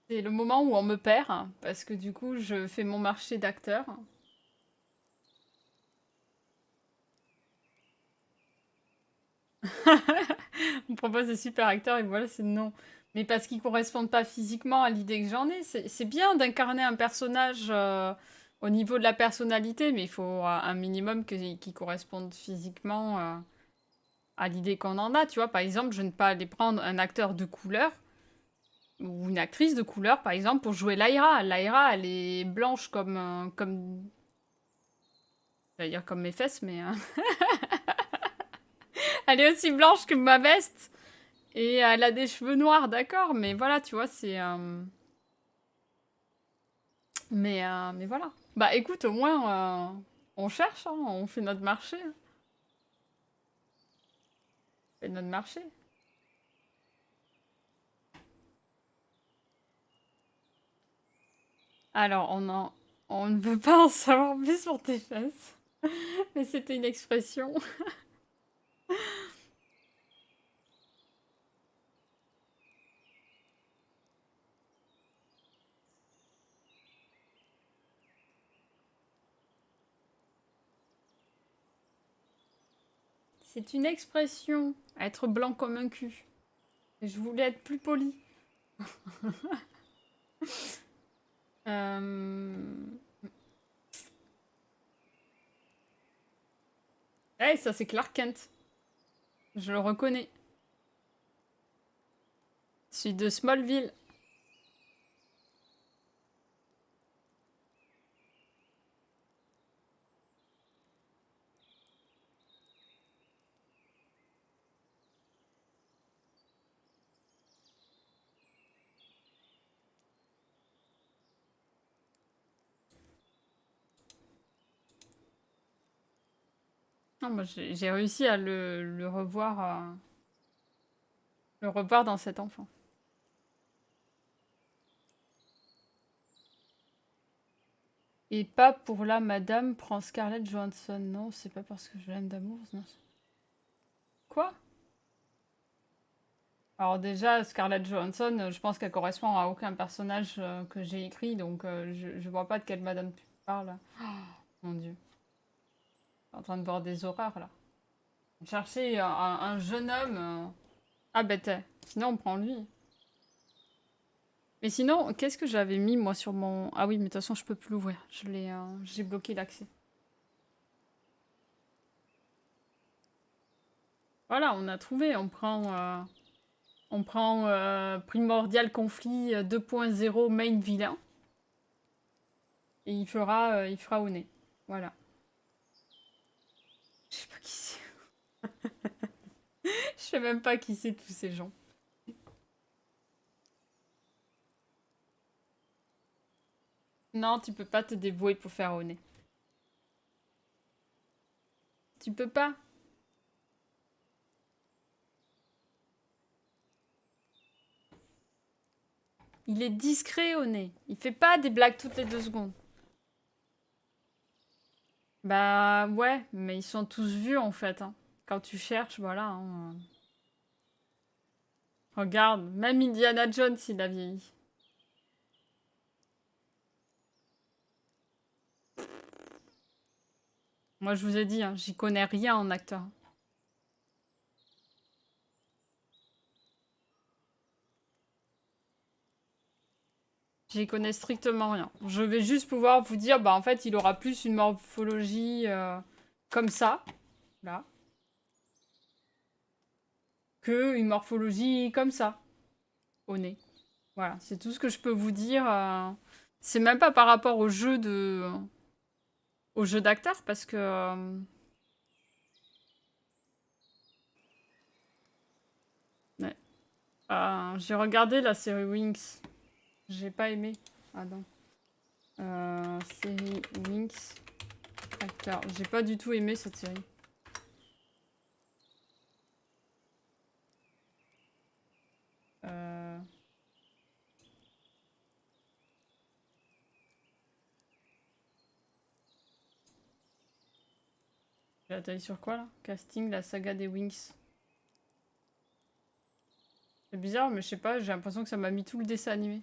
C'est le moment où on me perd, hein, parce que du coup, je fais mon marché d'acteur. On me propose des super acteurs et voilà, c'est non. Mais parce qu'ils correspondent pas physiquement à l'idée que j'en ai. C'est bien d'incarner un personnage au niveau de la personnalité, mais il faut un minimum qui corresponde physiquement à l'idée qu'on en a. Tu vois, par exemple, je ne peux pas aller prendre un acteur de couleur ou une actrice de couleur, par exemple, pour jouer Lyra. Lyra, elle est blanche comme... J'allais dire comme mes fesses, mais... elle est aussi blanche que ma veste. Et elle a des cheveux noirs, d'accord, mais voilà, tu vois, c'est... mais voilà. Bah écoute, au moins, on cherche, hein, on fait notre marché. On fait notre marché. Alors, on ne veut pas en savoir plus sur tes fesses. Mais c'était une expression. C'est une expression. Être blanc comme un cul. Et je voulais être plus polie. Eh, ça c'est Clark Kent. Je le reconnais. Celui de Smallville. Non, moi j'ai réussi à le revoir dans cet enfant. Et pas pour la madame prend Scarlett Johansson. Non, c'est pas parce que je l'aime d'amour. Non. Quoi? Alors déjà, Scarlett Johansson, je pense qu'elle correspond à aucun personnage que j'ai écrit, donc je vois pas de quelle madame tu parles. Oh, mon Dieu. Je suis en train de voir des horreurs, là. Chercher un jeune homme... Ah, bête. Sinon, on prend lui. Mais sinon, qu'est-ce que j'avais mis, moi, sur mon... Ah oui, mais de toute façon, je peux plus l'ouvrir. J'ai bloqué l'accès. Voilà, on a trouvé. On prend Primordial Conflit 2.0 Main Villain. Et il fera au nez. Voilà. Je sais pas qui c'est. Je sais même pas qui c'est tous ces gens. Non, tu peux pas te dévouer pour faire au nez. Tu peux pas. Il est discret au nez. Il fait pas des blagues toutes les 2 secondes. Bah ouais, mais ils sont tous vus en fait, hein. Quand tu cherches, voilà, hein. Regarde, même Indiana Jones, il a vieilli. Moi, je vous ai dit, hein, j'y connais rien en acteur. J'y connais strictement rien. Je vais juste pouvoir vous dire, bah en fait, il aura plus une morphologie comme ça, là, que une morphologie comme ça, au nez. Voilà, c'est tout ce que je peux vous dire. C'est même pas par rapport au jeu d'acteur, parce que ouais. J'ai regardé la série Winx. J'ai pas aimé. Ah non. Série Winx. Acteur. J'ai pas du tout aimé cette série. J'ai atterri sur quoi là? Casting, la saga des Wings. C'est bizarre, mais je sais pas, j'ai l'impression que ça m'a mis tout le dessin animé.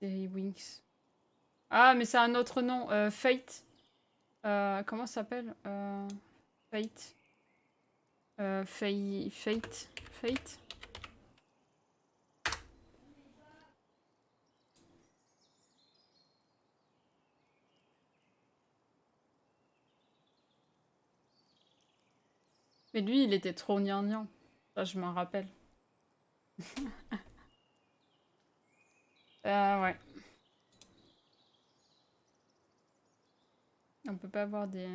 Des Wings. Ah, mais c'est un autre nom. Fate. Comment ça s'appelle Fate. Fate. Fate. Mais lui, il était trop gnangnan. Ça, je m'en rappelle. Ouais. On peut pas avoir des...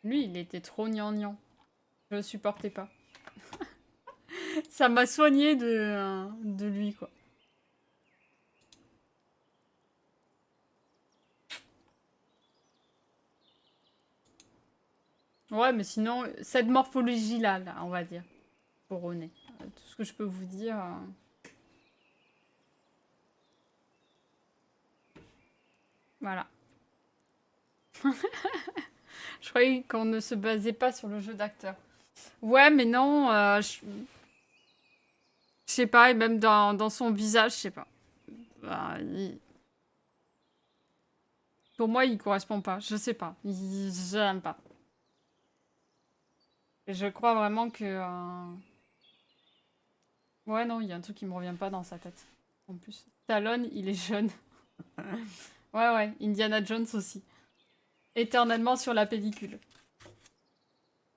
Lui, il était trop gnangnan. Je le supportais pas. Ça m'a soigné de lui, quoi. Ouais, mais sinon, cette morphologie-là, là, on va dire, pour René. Tout ce que je peux vous dire... Voilà. Je croyais qu'on ne se basait pas sur le jeu d'acteur. Ouais, mais non, je sais pas, et même dans son visage, je sais pas. Bah, pour moi, il correspond pas. Je sais pas. Je l'aime pas. Et je crois vraiment que... Ouais, non, il y a un truc qui me revient pas dans sa tête. En plus. Talon, il est jeune. Ouais, ouais. Indiana Jones aussi. Éternellement sur la pellicule.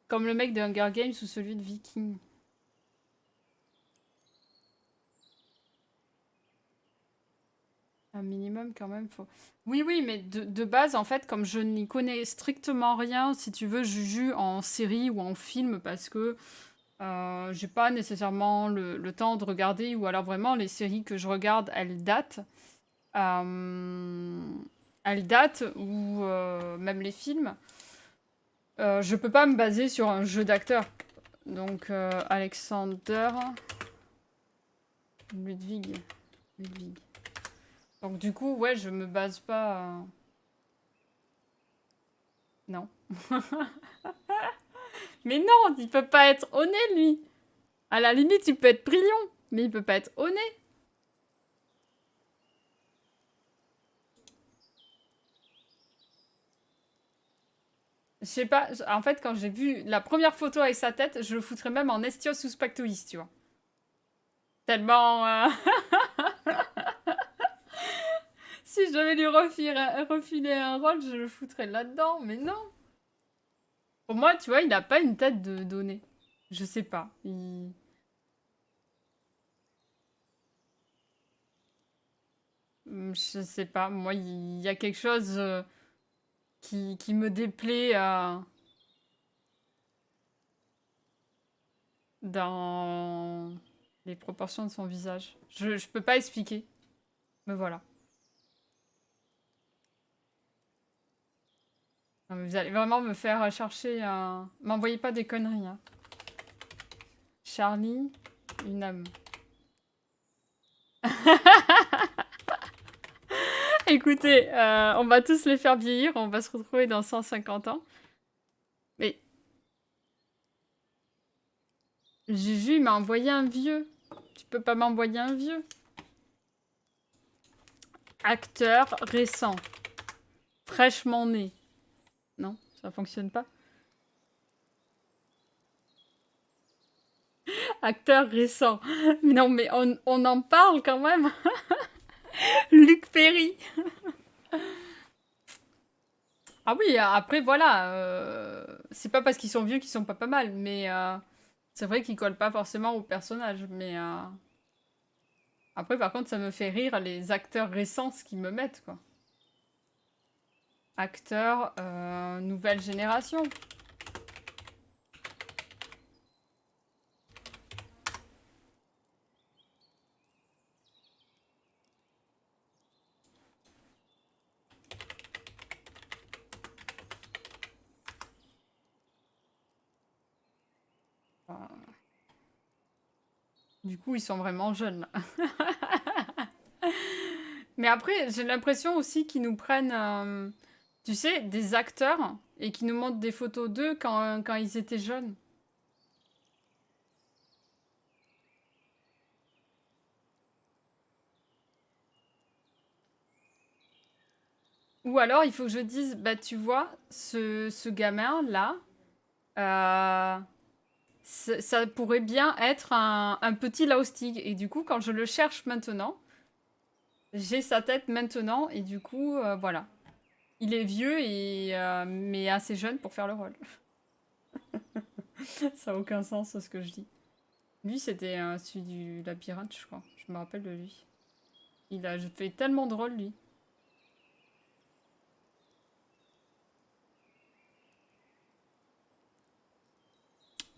Comme le mec de Hunger Games ou celui de Viking. Un minimum quand même, faut... Oui, oui, mais de base, en fait, comme je n'y connais strictement rien, si tu veux, Juju en série ou en film, parce que j'ai pas nécessairement le temps de regarder, ou alors vraiment, les séries que je regarde, elles datent. Elles datent, ou même les films. Je peux pas me baser sur un jeu d'acteur. Donc, Alexander... Ludwig. Ludwig. Donc du coup, ouais, je me base pas... Non. Mais non, il peut pas être honnête, lui. À la limite, il peut être brillant, mais il peut pas être honnête. Je sais pas, en fait, quand j'ai vu la première photo avec sa tête, je le foutrais même en Estios Suspectuis, tu vois. Tellement... si je devais lui refiler un rôle, je le foutrais là-dedans, mais non. Pour moi, tu vois, il a pas une tête de donné. Je sais pas. Je sais pas. Moi, il y a quelque chose qui me déplaît dans les proportions de son visage. Je peux pas expliquer. Mais voilà. Non, mais vous allez vraiment me faire chercher un... M'envoyez pas des conneries, hein. Charlie, une âme. Écoutez, on va tous les faire vieillir, on va se retrouver dans 150 ans. Mais Juju m'a envoyé un vieux. Tu peux pas m'envoyer un vieux. Acteur récent. Fraîchement né. Non, ça fonctionne pas. Acteur récent. Mais non, mais on en parle quand même. Luc Perry. Ah oui, après voilà, c'est pas parce qu'ils sont vieux qu'ils sont pas mal, mais c'est vrai qu'ils collent pas forcément au personnage. Mais après, par contre, ça me fait rire les acteurs récents, ce qu'ils me mettent, quoi. Acteurs, nouvelle génération. Du coup, ils sont vraiment jeunes, là. Mais après, j'ai l'impression aussi qu'ils nous prennent, tu sais, des acteurs et qu'ils nous montrent des photos d'eux quand ils étaient jeunes. Ou alors, il faut que je dise, bah tu vois, ce gamin-là, euh, ça pourrait bien être un petit Laustig. Et du coup, quand je le cherche maintenant, j'ai sa tête maintenant. Et du coup, voilà. Il est vieux, mais assez jeune pour faire le rôle. Ça n'a aucun sens ce que je dis. Lui, c'était celui du labyrinthe, je crois. Je me rappelle de lui. Il a fait tellement de rôles, lui.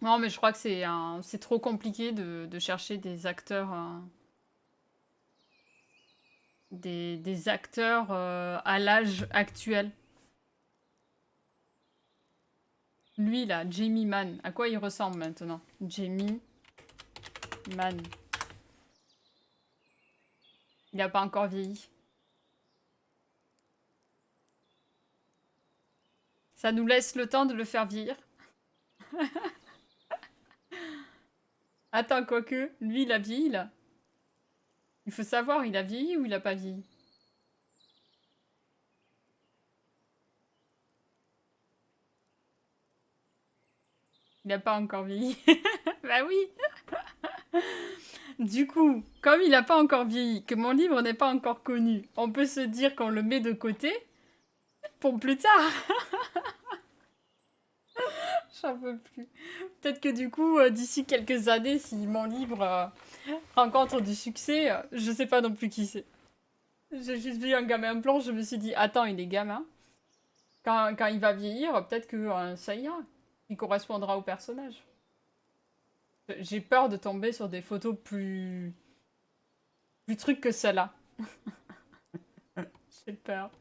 Non, mais je crois que c'est trop compliqué de chercher des acteurs, des acteurs à l'âge actuel. Lui, là, Jamie Mann, à quoi il ressemble maintenant? Jamie Mann. Il n'a pas encore vieilli. Ça nous laisse le temps de le faire vieillir. Attends, quoique, lui, il a vieilli, là. Il faut savoir, il a vieilli ou il a pas vieilli? Il n'a pas encore vieilli. Bah oui. Du coup, comme il n'a pas encore vieilli, que mon livre n'est pas encore connu, on peut se dire qu'on le met de côté pour plus tard. J'en peux plus. Peut-être que du coup, d'ici quelques années, si mon livre rencontre du succès, je sais pas non plus qui c'est. J'ai juste vu un gamin blanc, je me suis dit, attends, il est gamin. Quand il va vieillir, peut-être que ça ira. Il correspondra au personnage. J'ai peur de tomber sur des photos plus trucs que celle-là. J'ai peur.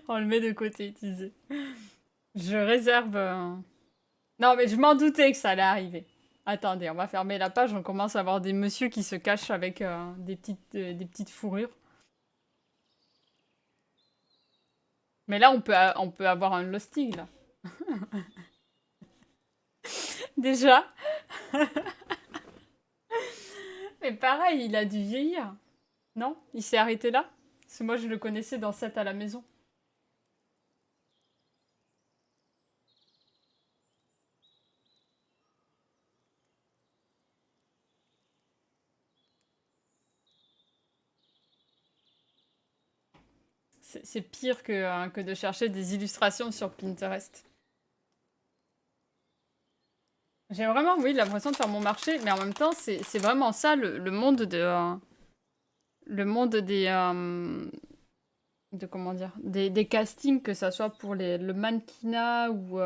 On le met de côté, tu disais. Je réserve. Non, mais je m'en doutais que ça allait arriver. Attendez, on va fermer la page. On commence à avoir des messieurs qui se cachent avec des petites fourrures. Mais là, on peut avoir un Lostig, là. Déjà. Mais pareil, il a dû vieillir. Non? Il s'est arrêté là? Parce que moi, je le connaissais dans 7 à la maison. C'est pire que de chercher des illustrations sur Pinterest. J'ai vraiment, oui, l'impression de faire mon marché, mais en même temps, c'est vraiment ça, le monde le monde de comment dire, des castings, que ça soit pour le mannequinat ou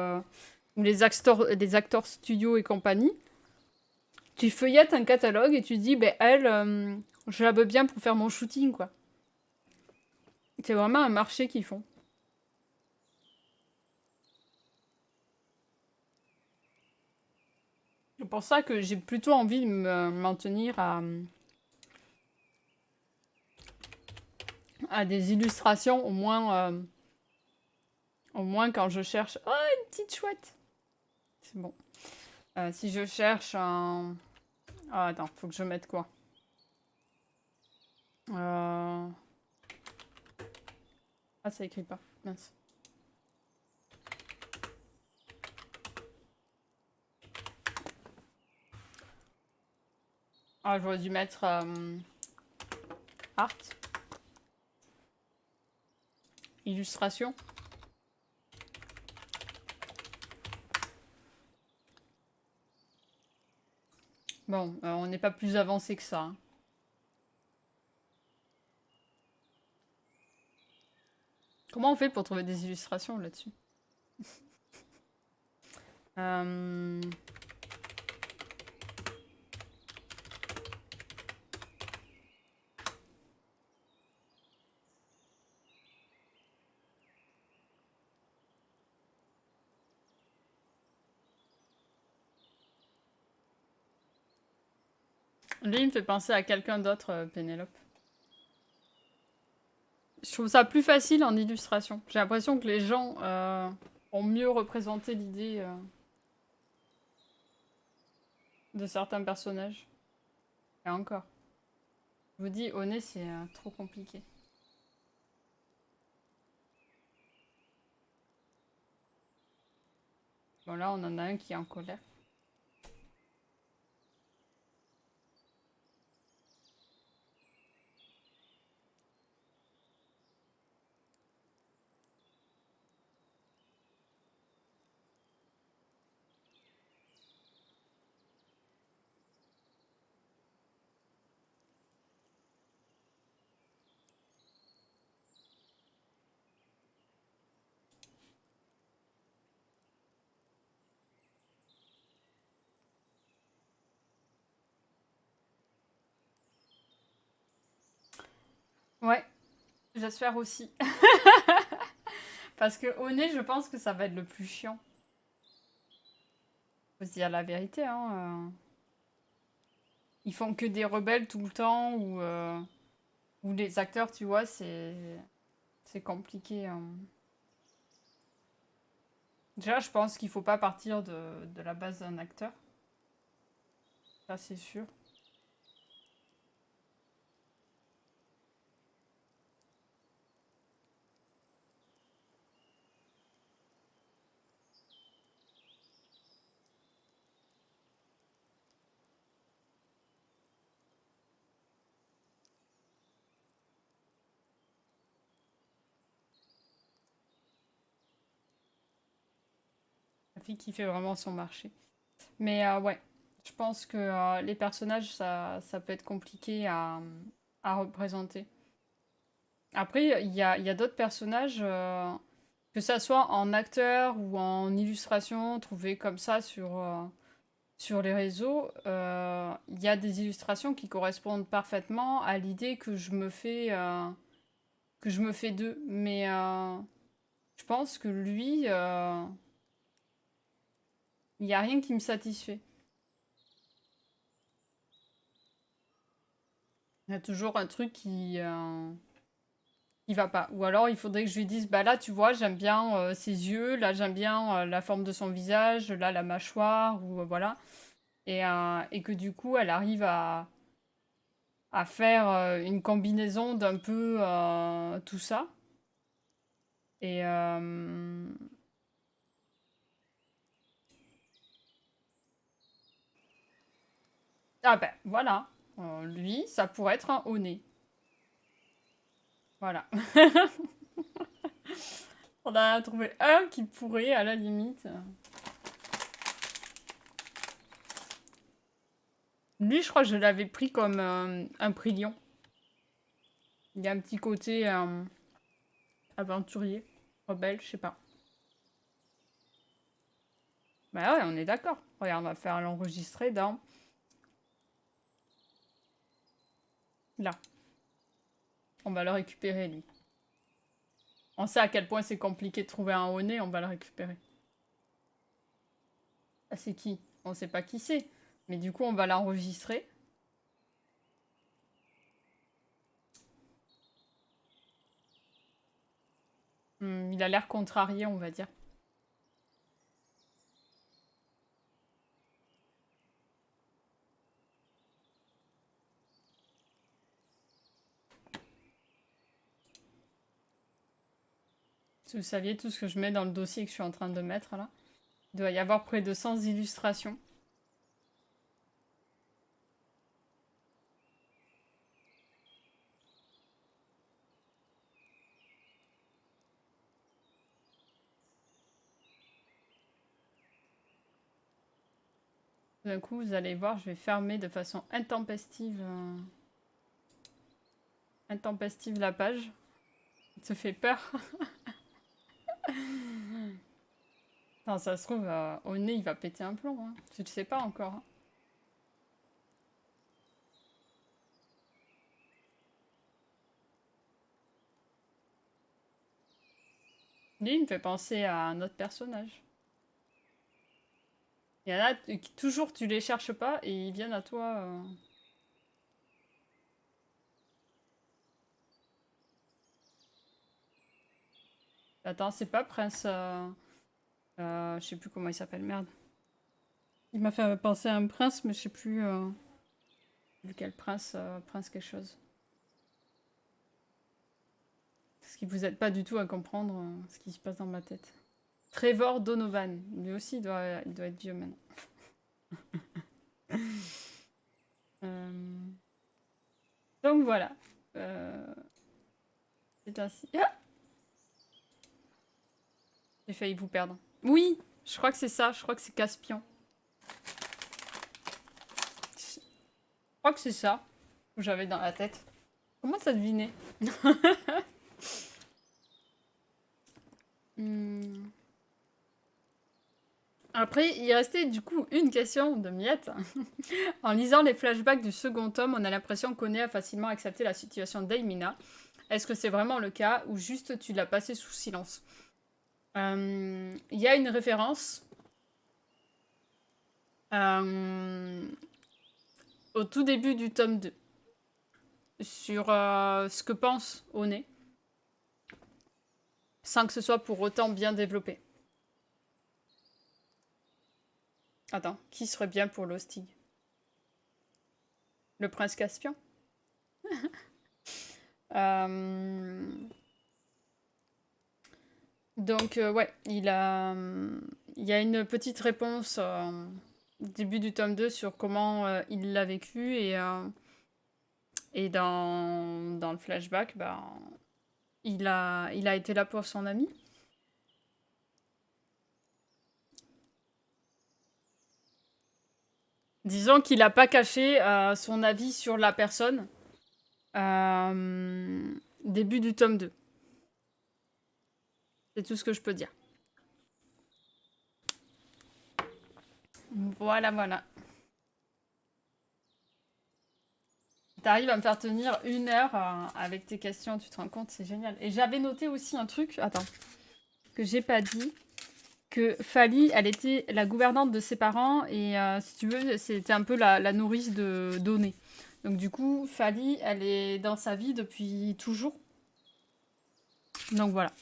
les acteurs studio et compagnie. Tu feuillettes un catalogue et tu dis, ben elle, je la veux bien pour faire mon shooting, quoi. C'est vraiment un marché qu'ils font. C'est pour ça que j'ai plutôt envie de m'en tenir à des illustrations, au moins quand je cherche. Oh, une petite chouette! C'est bon. Si je cherche un. Ah, attends, faut que je mette quoi? Ah, ça écrit pas. Mince. Ah, j'aurais dû mettre art, illustration. Bon, on n'est pas plus avancé que ça, hein. Comment on fait pour trouver des illustrations là-dessus? euh... Lui, il me fait penser à quelqu'un d'autre, Pénélope. Je trouve ça plus facile en illustration. J'ai l'impression que les gens ont mieux représenté l'idée de certains personnages. Et encore. Je vous dis, Oné, c'est trop compliqué. Bon, là, on en a un qui est en colère. Ouais, j'espère aussi. Parce que Oné, je pense que ça va être le plus chiant. Faut se dire la vérité, hein. Ils font que des rebelles tout le temps, ou les acteurs, tu vois, c'est compliqué, hein. Déjà, je pense qu'il faut pas partir de la base d'un acteur. Ça, c'est sûr. La fille qui fait vraiment son marché. Mais ouais, je pense que les personnages, ça peut être compliqué à représenter. Après, il y a d'autres personnages, que ça soit en acteur ou en illustration, trouvés comme ça sur les réseaux, il y a des illustrations qui correspondent parfaitement à l'idée que je me fais d'eux. Mais je pense que lui, il n'y a rien qui me satisfait. Il y a toujours un truc qui va pas. Ou alors il faudrait que je lui dise, bah là tu vois, j'aime bien ses yeux, là j'aime bien la forme de son visage, là la mâchoire, ou voilà. Et que du coup elle arrive à faire une combinaison d'un peu tout ça. Et ah ben voilà. Lui, ça pourrait être un Oné. Voilà. On a trouvé un qui pourrait, à la limite. Lui, je crois que je l'avais pris comme un prix Lion. Il y a un petit côté aventurier, rebelle, je sais pas. Bah ouais, on est d'accord. Regarde, on va faire l'enregistrer dans... Là. On va le récupérer, lui. On sait à quel point c'est compliqué de trouver un haut nez, on va le récupérer. Ah, c'est qui? On sait pas qui c'est. Mais du coup, on va l'enregistrer. Il a l'air contrarié, on va dire. Si vous saviez tout ce que je mets dans le dossier que je suis en train de mettre là, il doit y avoir près de 100 illustrations. D'un coup, vous allez voir, je vais fermer de façon intempestive la page. Ça fait peur. Non, ça se trouve, au nez, il va péter un plomb. Hein. Tu le sais pas encore. Hein. Lui, il me fait penser à un autre personnage. Il y en a qui, toujours, tu les cherches pas et ils viennent à toi. Attends, c'est pas Prince... je sais plus comment il s'appelle, merde. Il m'a fait penser à un prince, mais je sais plus lequel prince, prince quelque chose. Parce que vous n'êtes pas du tout à comprendre ce qui se passe dans ma tête. Trevor Donovan, lui aussi il doit être vieux maintenant. Donc voilà. C'est ainsi. Ah, j'ai failli vous perdre. Oui, je crois que c'est ça, je crois que c'est Caspian. Je crois que c'est ça que j'avais dans la tête. Comment ça devinait? Après, il restait du coup une question de Miette. En lisant les flashbacks du second tome, on a l'impression qu'One a facilement accepté la situation d'Aimina. Est-ce que c'est vraiment le cas ou juste tu l'as passé sous silence? Il y a une référence au tout début du tome 2 sur ce que pense One, sans que ce soit pour autant bien développé. Attends, qui serait bien pour l'hostie? Le prince Caspian? Donc, ouais, il y a une petite réponse au début du tome 2 sur comment il l'a vécu et dans le flashback, bah, il a été là pour son ami. Disons qu'il n'a pas caché son avis sur la personne début du tome 2. C'est tout ce que je peux dire. Voilà, voilà. T'arrives à me faire tenir 1 heure avec tes questions, tu te rends compte, c'est génial. Et j'avais noté aussi un truc, attends, que j'ai pas dit, que Fali, elle était la gouvernante de ses parents et si tu veux, c'était un peu la nourrice de Doné. Donc du coup, Fali, elle est dans sa vie depuis toujours. Donc voilà.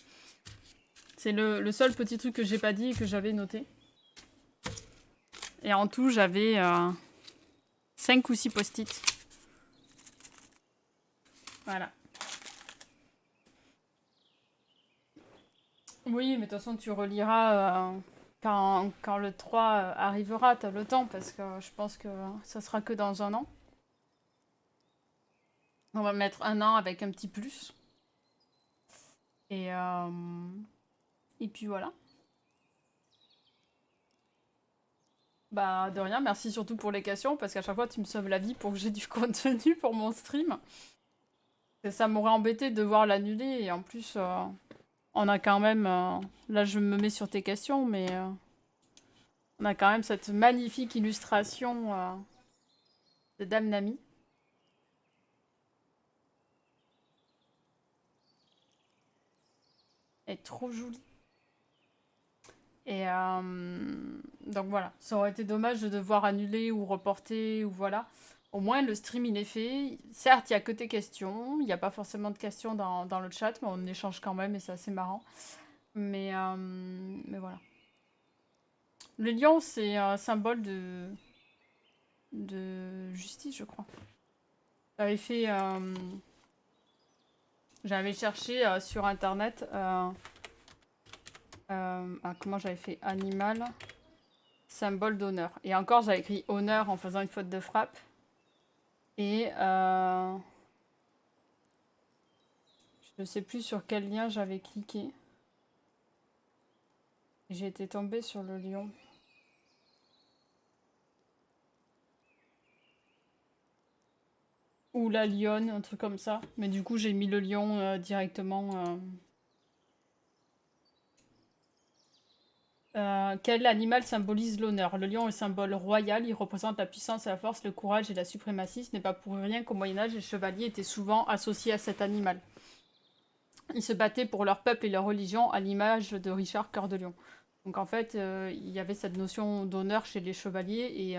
C'est le seul petit truc que j'ai pas dit et que j'avais noté. Et en tout, j'avais 5 ou 6 post-it. Voilà. Oui, mais de toute façon, tu reliras quand le 3 arrivera, t'as le temps, parce que je pense que ça sera que dans 1 an. On va mettre 1 an avec un petit plus. Et, et puis voilà. Bah, de rien, merci surtout pour les questions, parce qu'à chaque fois, tu me sauves la vie pour que j'ai du contenu pour mon stream. Et ça m'aurait embêté de devoir l'annuler, et en plus, on a quand même... là, je me mets sur tes questions, mais on a quand même cette magnifique illustration de Dame Nami. Elle est trop jolie. Et donc voilà, ça aurait été dommage de devoir annuler ou reporter, ou voilà. Au moins, le stream, il est fait. Certes, il n'y a que tes questions. Il n'y a pas forcément de questions dans le chat, mais on échange quand même et c'est assez marrant. Mais voilà. Le lion, c'est un symbole de justice, je crois. J'avais fait... j'avais cherché sur internet... comment j'avais fait animal, symbole d'honneur. Et encore, j'avais écrit honneur en faisant une faute de frappe. Et je ne sais plus sur quel lien j'avais cliqué. J'ai été tombée sur le lion. Ou la lionne, un truc comme ça. Mais du coup, j'ai mis le lion directement. Quel animal symbolise l'honneur? Le lion est symbole royal, il représente la puissance et la force, le courage et la suprématie. Ce n'est pas pour rien qu'au Moyen-Âge, les chevaliers étaient souvent associés à cet animal. Ils se battaient pour leur peuple et leur religion, à l'image de Richard Cœur de Lion. Donc en fait, il y avait cette notion d'honneur chez les chevaliers et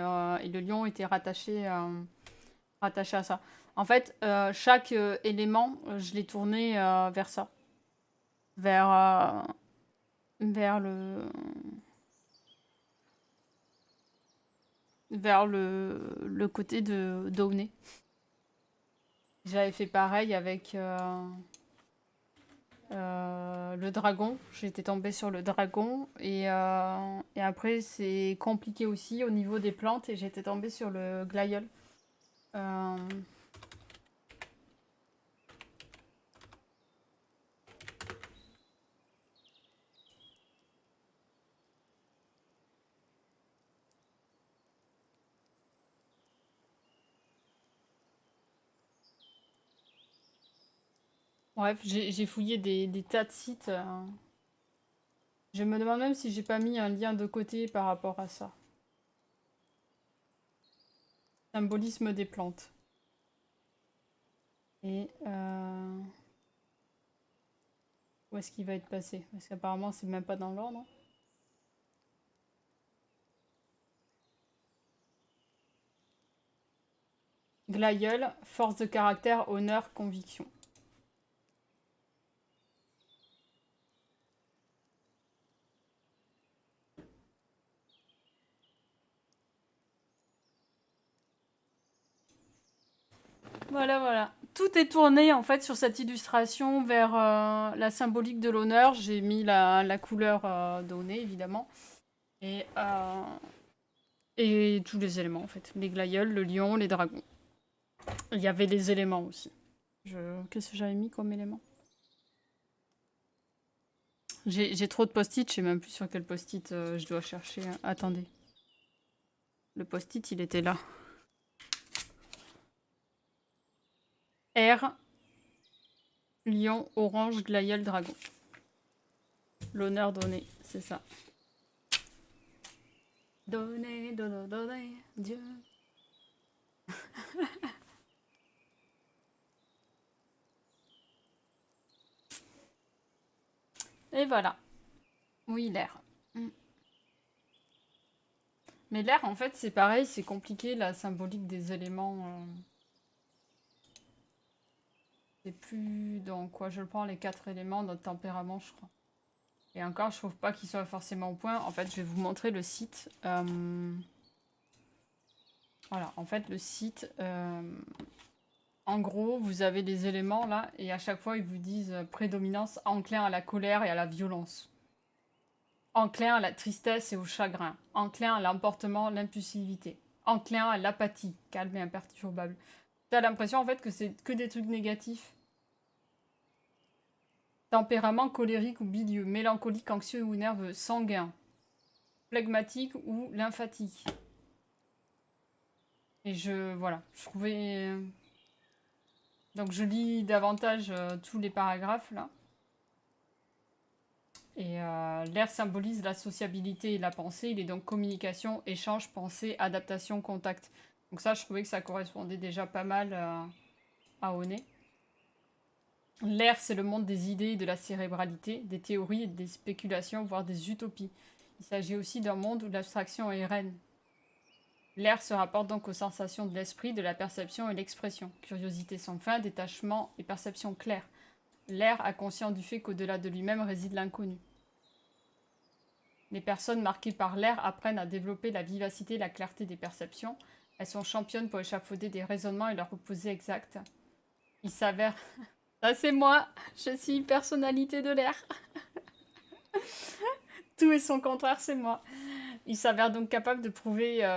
le lion était rattaché à ça. En fait, chaque élément, je l'ai tourné vers ça. vers, vers le, le côté de d'Aulnay. J'avais fait pareil avec le dragon. J'étais tombée sur le dragon et après c'est compliqué aussi au niveau des plantes et j'étais tombée sur le glaïeul. Euh, Bref, j'ai fouillé des tas de sites. Je me demande même si j'ai pas mis un lien de côté par rapport à ça. Symbolisme des plantes. Et où est-ce qu'il va être passé? Parce qu'apparemment c'est même pas dans l'ordre. Glaïeul, force de caractère, honneur, conviction. Voilà, voilà. Tout est tourné en fait sur cette illustration vers la symbolique de l'honneur. J'ai mis la couleur donnée évidemment. Et, et tous les éléments en fait. Les glaïeuls, le lion, les dragons. Il y avait les éléments aussi. Qu'est-ce que j'avais mis comme élément? J'ai trop de post-it, je sais même plus sur quel post-it je dois chercher. Attendez. Le post-it, il était là. R, lion, orange, glaïeul, dragon. L'honneur donné, c'est ça. Donner, donner, donner, Dieu. Et voilà. Oui, l'air. Mais l'air, en fait, c'est pareil, c'est compliqué, la symbolique des éléments. C'est plus dans quoi je le prends, les 4 éléments, notre tempérament, je crois. Et encore, je trouve pas qu'ils soient forcément au point. En fait, je vais vous montrer le site. Voilà, en fait, le site... En gros, vous avez les éléments là, et à chaque fois, ils vous disent prédominance enclin à la colère et à la violence. Enclin à la tristesse et au chagrin. Enclin à l'emportement, l'impulsivité. Enclin à l'apathie, calme et imperturbable. T'as l'impression en fait que c'est que des trucs négatifs. Tempérament colérique ou bilieux, mélancolique, anxieux ou nerveux, sanguin, phlegmatique ou lymphatique. Et voilà, je trouvais... Donc je lis davantage tous les paragraphes là. Et l'air symbolise la sociabilité et la pensée. Il est donc communication, échange, pensée, adaptation, contact. Donc ça, je trouvais que ça correspondait déjà pas mal à Oné. L'air, c'est le monde des idées et de la cérébralité, des théories et des spéculations, voire des utopies. Il s'agit aussi d'un monde où l'abstraction est reine. L'air se rapporte donc aux sensations de l'esprit, de la perception et l'expression. Curiosité sans fin, détachement et perception claire. L'air a conscience du fait qu'au-delà de lui-même réside l'inconnu. Les personnes marquées par l'air apprennent à développer la vivacité et la clarté des perceptions. Elles sont championnes pour échafauder des raisonnements et leur opposer exact. Il s'avère... Ça c'est moi, je suis personnalité de l'air. Tout et son contraire, c'est moi. Il s'avère donc capable de prouver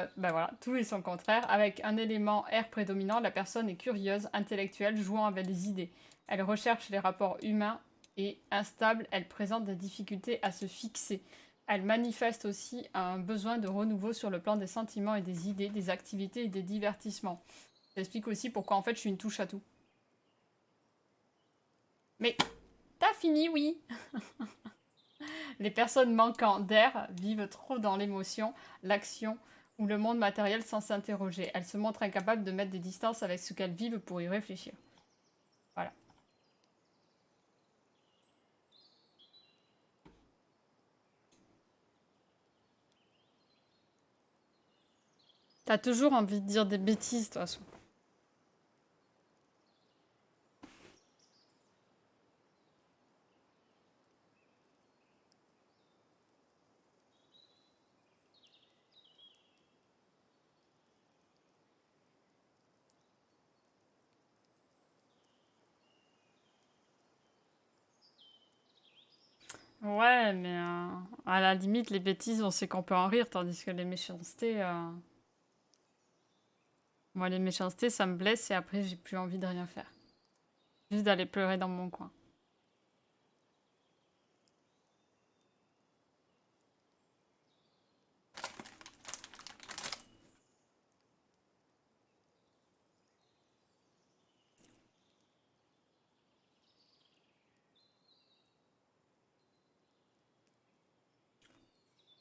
tout et son contraire. Avec un élément R prédominant, la personne est curieuse, intellectuelle, jouant avec les idées. Elle recherche les rapports humains et instable, elle présente des difficultés à se fixer. Elle manifeste aussi un besoin de renouveau sur le plan des sentiments et des idées, des activités et des divertissements. J'explique aussi pourquoi en fait je suis une touche à tout. Mais t'as fini, oui. Les personnes manquant d'air vivent trop dans l'émotion, l'action ou le monde matériel sans s'interroger. Elles se montrent incapables de mettre des distances avec ce qu'elles vivent pour y réfléchir. Voilà. T'as toujours envie de dire des bêtises, de toute façon. Ouais, mais à la limite, les bêtises, on sait qu'on peut en rire, tandis que les méchancetés, moi, les méchancetés, ça me blesse et après, j'ai plus envie de rien faire. Juste d'aller pleurer dans mon coin.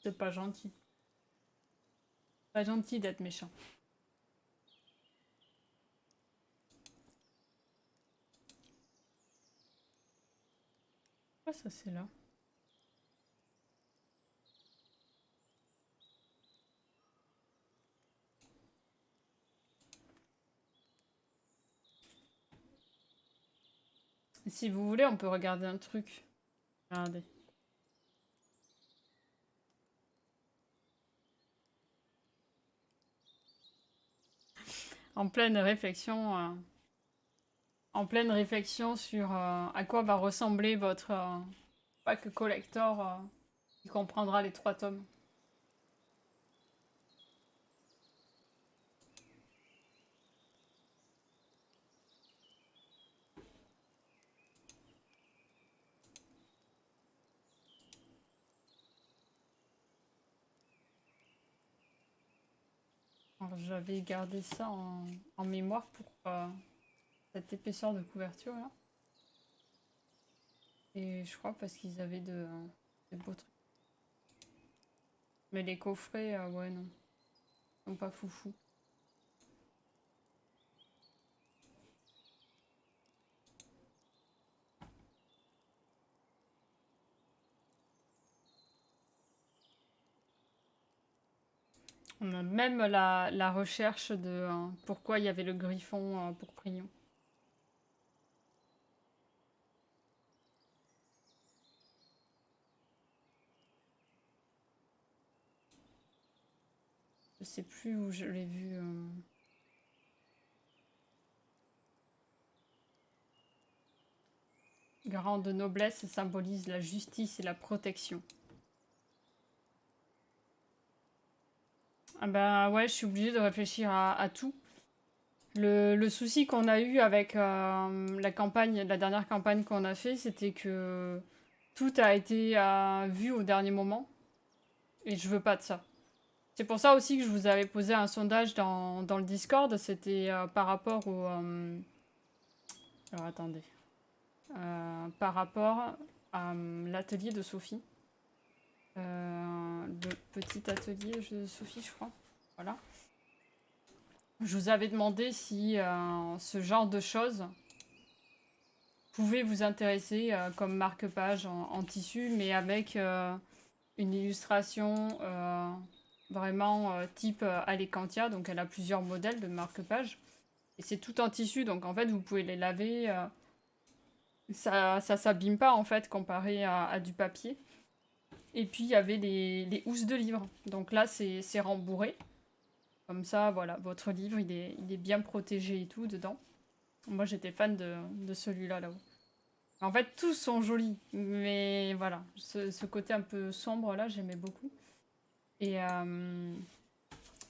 C'est pas gentil. Pas gentil d'être méchant. Pourquoi ça, c'est là? Si vous voulez, on peut regarder un truc. Regardez. En pleine réflexion, sur à quoi va ressembler votre pack collector qui comprendra les 3 tomes. Alors, j'avais gardé ça en mémoire pour cette épaisseur de couverture là. Et je crois parce qu'ils avaient de beaux trucs. Mais les coffrets, ouais, non. Ils sont pas foufou. On a même la recherche de pourquoi il y avait le griffon pour Prion. Je sais plus où je l'ai vu. Garant de noblesse symbolise la justice et la protection. Ah bah ouais, je suis obligée de réfléchir à tout. Le souci qu'on a eu avec la campagne, la dernière campagne qu'on a fait, c'était que tout a été vu au dernier moment. Et je veux pas de ça. C'est pour ça aussi que je vous avais posé un sondage dans le Discord. C'était par rapport au. Alors attendez. Par rapport à l'atelier de Sophie. Le petit atelier de Sophie, je crois. Voilà. Je vous avais demandé si ce genre de choses pouvait vous intéresser comme marque-page en tissu, mais avec une illustration vraiment type Alecantia. Donc elle a plusieurs modèles de marque-page. Et c'est tout en tissu, donc en fait vous pouvez les laver. Ça s'abîme pas en fait comparé à du papier. Et puis il y avait les housses de livres. Donc là c'est rembourré. Comme ça, voilà, votre livre il est bien protégé et tout dedans. Moi j'étais fan de celui-là là-haut. En fait, tous sont jolis, mais voilà, ce côté un peu sombre là, j'aimais beaucoup. Et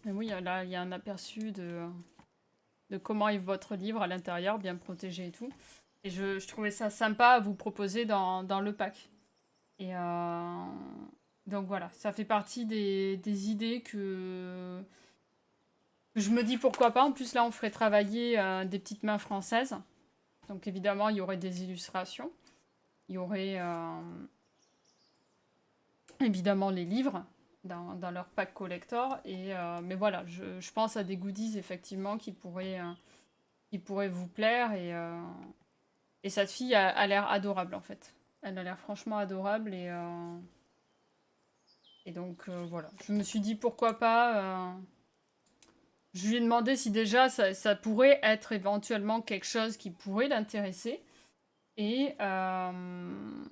oui, là, il y a un aperçu de comment est votre livre à l'intérieur, bien protégé et tout. Et je trouvais ça sympa à vous proposer dans le pack. Et donc voilà, ça fait partie des idées que je me dis pourquoi pas. En plus, là, on ferait travailler des petites mains françaises. Donc évidemment, il y aurait des illustrations. Il y aurait évidemment les livres dans leur pack collector. Mais voilà, je pense à des goodies effectivement qui pourraient vous plaire. Et cette fille a l'air adorable en fait. Elle a l'air franchement adorable. Et donc voilà, je me suis dit pourquoi pas. Je lui ai demandé si déjà ça pourrait être éventuellement quelque chose qui pourrait l'intéresser. Et, euh,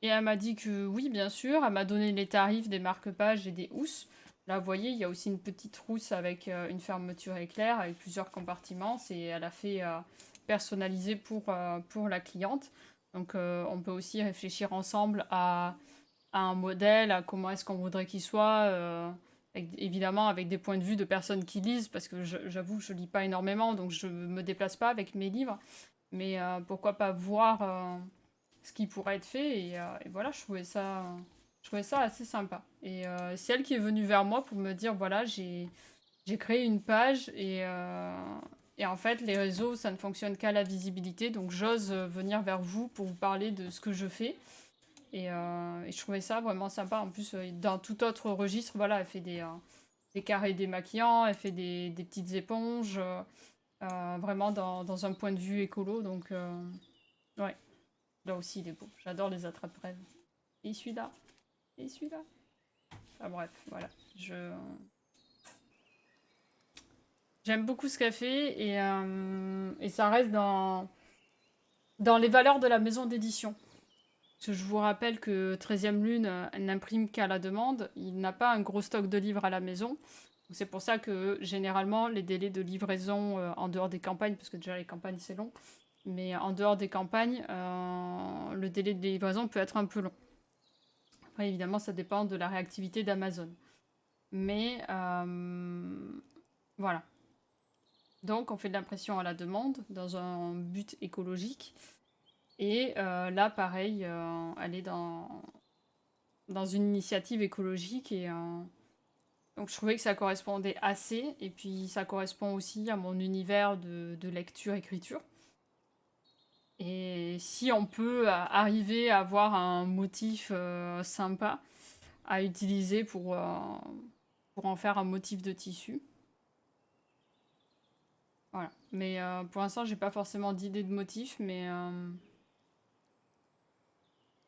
Et elle m'a dit que oui, bien sûr. Elle m'a donné les tarifs des marque-pages et des housses. Là, vous voyez, il y a aussi une petite rousse avec une fermeture éclair, avec plusieurs compartiments. Et elle a fait personnaliser pour la cliente. Donc on peut aussi réfléchir ensemble à un modèle, à comment est-ce qu'on voudrait qu'il soit, évidemment avec des points de vue de personnes qui lisent, parce que j'avoue que je lis pas énormément, donc je me déplace pas avec mes livres, mais pourquoi pas voir ce qui pourrait être fait, et voilà, je trouvais ça assez sympa. Et c'est elle qui est venue vers moi pour me dire, voilà, j'ai créé une page, et en fait, les réseaux, ça ne fonctionne qu'à la visibilité, donc j'ose venir vers vous pour vous parler de ce que je fais. Et je trouvais ça vraiment sympa. En plus, dans tout autre registre, voilà, elle fait des carrés démaquillants, elle fait des petites éponges, vraiment dans un point de vue écolo. Donc, ouais, là aussi, il est beau. J'adore les attrape-rêves. Et celui-là, et celui-là. Enfin bref, voilà. J'aime beaucoup ce qu'elle fait, et ça reste dans les valeurs de la maison d'édition. Parce que je vous rappelle que 13e Lune, elle n'imprime qu'à la demande. Il n'a pas un gros stock de livres à la maison. C'est pour ça que généralement, les délais de livraison en dehors des campagnes, parce que déjà les campagnes c'est long, mais en dehors des campagnes, le délai de livraison peut être un peu long. Après, évidemment, ça dépend de la réactivité d'Amazon. Mais voilà. Donc, on fait de l'impression à la demande dans un but écologique. Et là, pareil, elle est dans une initiative écologique, et donc je trouvais que ça correspondait assez, et puis ça correspond aussi à mon univers de lecture-écriture. Et si on peut arriver à avoir un motif sympa à utiliser pour en faire un motif de tissu. Voilà. Mais pour l'instant, j'ai pas forcément d'idée de motif, mais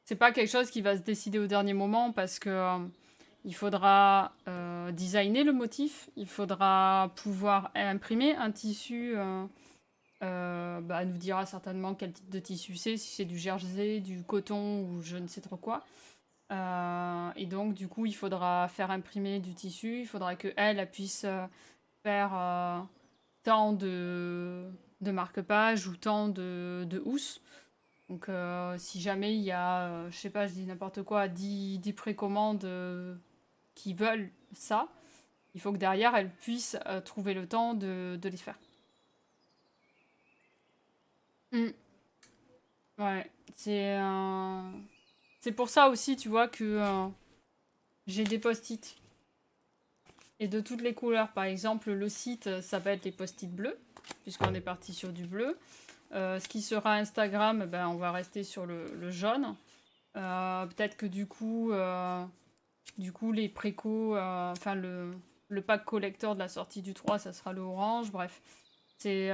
c'est pas quelque chose qui va se décider au dernier moment, parce que il faudra designer le motif, il faudra pouvoir imprimer un tissu. Bah, elle nous dira certainement quel type de tissu c'est, si c'est du jersey, du coton ou je ne sais trop quoi. Et donc, du coup, il faudra faire imprimer du tissu, il faudra que elle puisse faire tant de marque-pages ou tant de housses. Donc, si jamais il y a, je sais pas, je dis n'importe quoi, 10 précommandes qui veulent ça, il faut que derrière, elle puisse trouver le temps de les faire. Mm. Ouais, c'est pour ça aussi, tu vois, que j'ai des post-it. Et de toutes les couleurs. Par exemple, le site, ça va être les post-it bleus, puisqu'on est parti sur du bleu. Ce qui sera Instagram, ben, on va rester sur le jaune. Peut-être que du coup les précos, enfin le pack collector de la sortie du 3, ça sera le orange. Bref, c'est...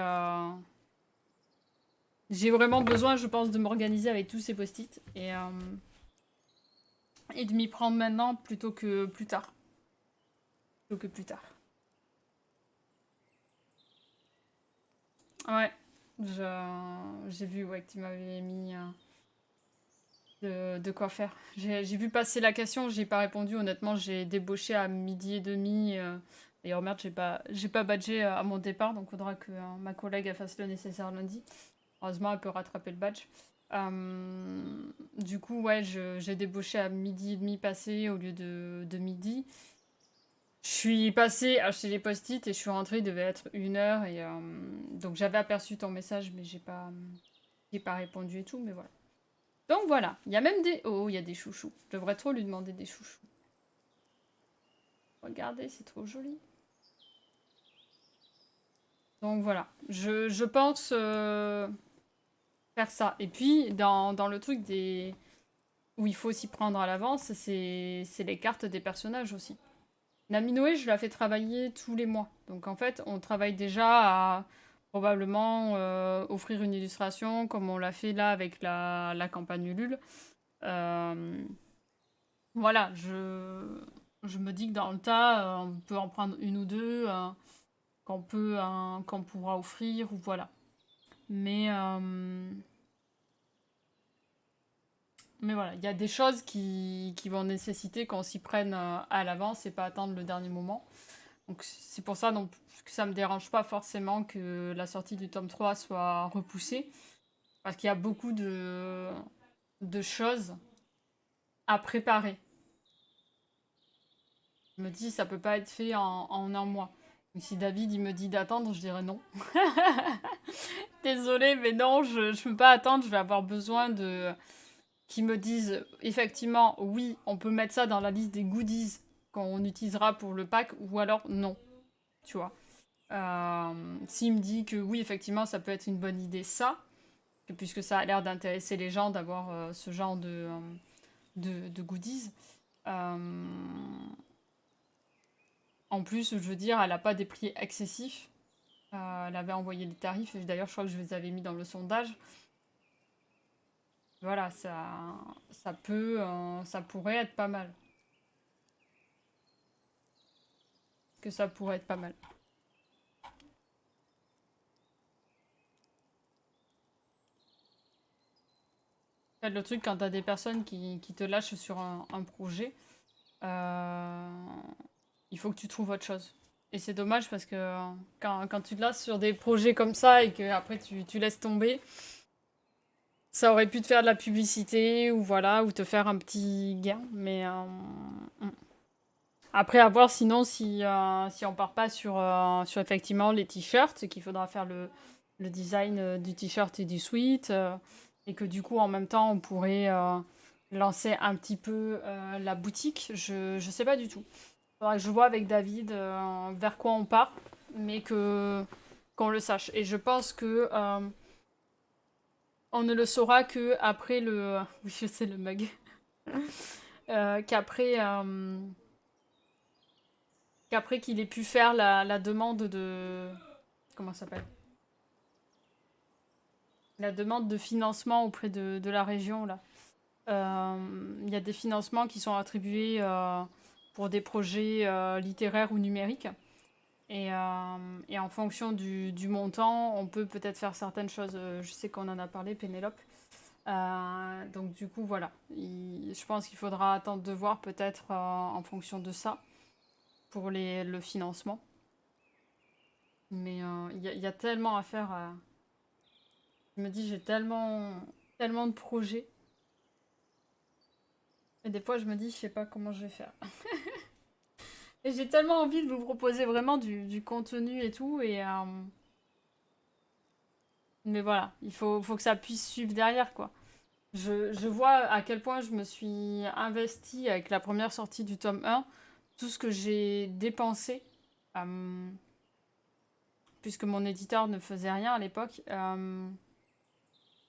j'ai vraiment besoin, je pense, de m'organiser avec tous ces post-it, et de m'y prendre maintenant plutôt que plus tard. Plutôt que plus tard. Ouais, j'ai vu, ouais, que tu m'avais mis de quoi faire. J'ai vu passer la question, j'ai pas répondu. Honnêtement, j'ai débauché à 12h30. D'ailleurs, merde, j'ai pas badgé à mon départ, donc faudra que ma collègue elle fasse le nécessaire lundi. Heureusement, elle peut rattraper le badge. Du coup, ouais, j'ai débauché à 12h30 passé au lieu de midi. Je suis passée acheter les post-it et je suis rentrée, il devait être 1h, et donc j'avais aperçu ton message, mais j'ai pas répondu et tout, mais voilà. Donc voilà, il y a même des... Oh, il y a des chouchous. Je devrais trop lui demander des chouchous. Regardez, c'est trop joli. Donc voilà, je pense faire ça. Et puis, dans le truc des... où il faut s'y prendre à l'avance, c'est les cartes des personnages aussi. Naminoé, je la fais travailler tous les mois. Donc en fait, on travaille déjà à probablement offrir une illustration, comme on l'a fait là avec la campagne Ulule. Euh, voilà, je me dis que dans le tas, on peut en prendre une ou deux qu'on pourra offrir, ou voilà. Mais, euh, mais voilà, il y a des choses qui vont nécessiter qu'on s'y prenne à l'avance et pas attendre le dernier moment. Donc c'est pour ça donc, que ça me dérange pas forcément que la sortie du tome 3 soit repoussée. Parce qu'il y a beaucoup de choses à préparer. Je me dis, ça peut pas être fait en un mois. Donc si David il me dit d'attendre, je dirais non. Désolée, mais non, je peux pas attendre. Je vais avoir besoin de qu'ils me disent effectivement, oui, on peut mettre ça dans la liste des goodies qu'on utilisera pour le pack, ou alors non, tu vois. S'il me dit que oui, effectivement, ça peut être une bonne idée, ça, puisque ça a l'air d'intéresser les gens d'avoir ce genre de goodies. Euh, En plus, je veux dire, elle n'a pas des prix excessifs. Elle avait envoyé les tarifs, et d'ailleurs, je crois que je les avais mis dans le sondage. Voilà, ça pourrait être pas mal. Que ça pourrait être pas mal. En fait, le truc, quand t'as des personnes qui te lâchent sur un projet, euh, il faut que tu trouves autre chose. Et c'est dommage parce que quand tu te lasses sur des projets comme ça et que après tu laisses tomber, ça aurait pu te faire de la publicité ou voilà, ou te faire un petit gain. Mais après, à voir sinon si on part pas sur effectivement les t-shirts, qu'il faudra faire le design du t-shirt et du sweat, et que du coup, en même temps, on pourrait lancer un petit peu la boutique. Je sais pas du tout. Faudra que je vois avec David vers quoi on part, mais qu'on le sache. Et je pense que on ne le saura que après le. Oui, je sais le mug. Qu'après. Qu'après qu'il ait pu faire la demande de... Comment ça s'appelle? La demande de financement auprès de la région, là. Il y a des financements qui sont attribués pour des projets littéraires ou numériques. Et en fonction du montant, on peut peut-être faire certaines choses. Je sais qu'on en a parlé, Pénélope. Donc du coup, voilà. Je pense qu'il faudra attendre de voir peut-être en fonction de ça pour le financement. Mais il y a tellement à faire. Je me dis, j'ai tellement de projets. Et des fois, je me dis, je sais pas comment je vais faire. Et j'ai tellement envie de vous proposer vraiment du contenu et tout. Mais voilà, il faut que ça puisse suivre derrière, quoi. Je vois à quel point je me suis investie avec la première sortie du tome 1. Tout ce que j'ai dépensé, euh, puisque mon éditeur ne faisait rien à l'époque.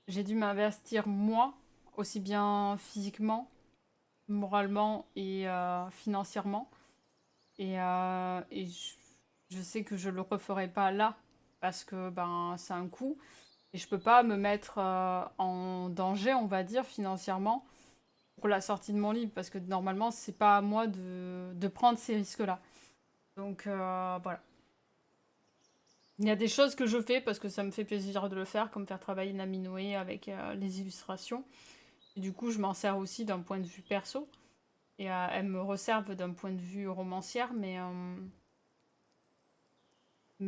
J'ai dû m'investir moi, aussi bien physiquement, moralement et financièrement. Et je sais que je le referai pas là parce que ben c'est un coût et je peux pas me mettre en danger, on va dire, financièrement pour la sortie de mon livre parce que normalement c'est pas à moi de prendre ces risques-là. Donc voilà. Il y a des choses que je fais parce que ça me fait plaisir de le faire, comme faire travailler Nami Noé avec les illustrations. Et du coup, je m'en sers aussi d'un point de vue perso. Et elle me resservent d'un point de vue romancière, mais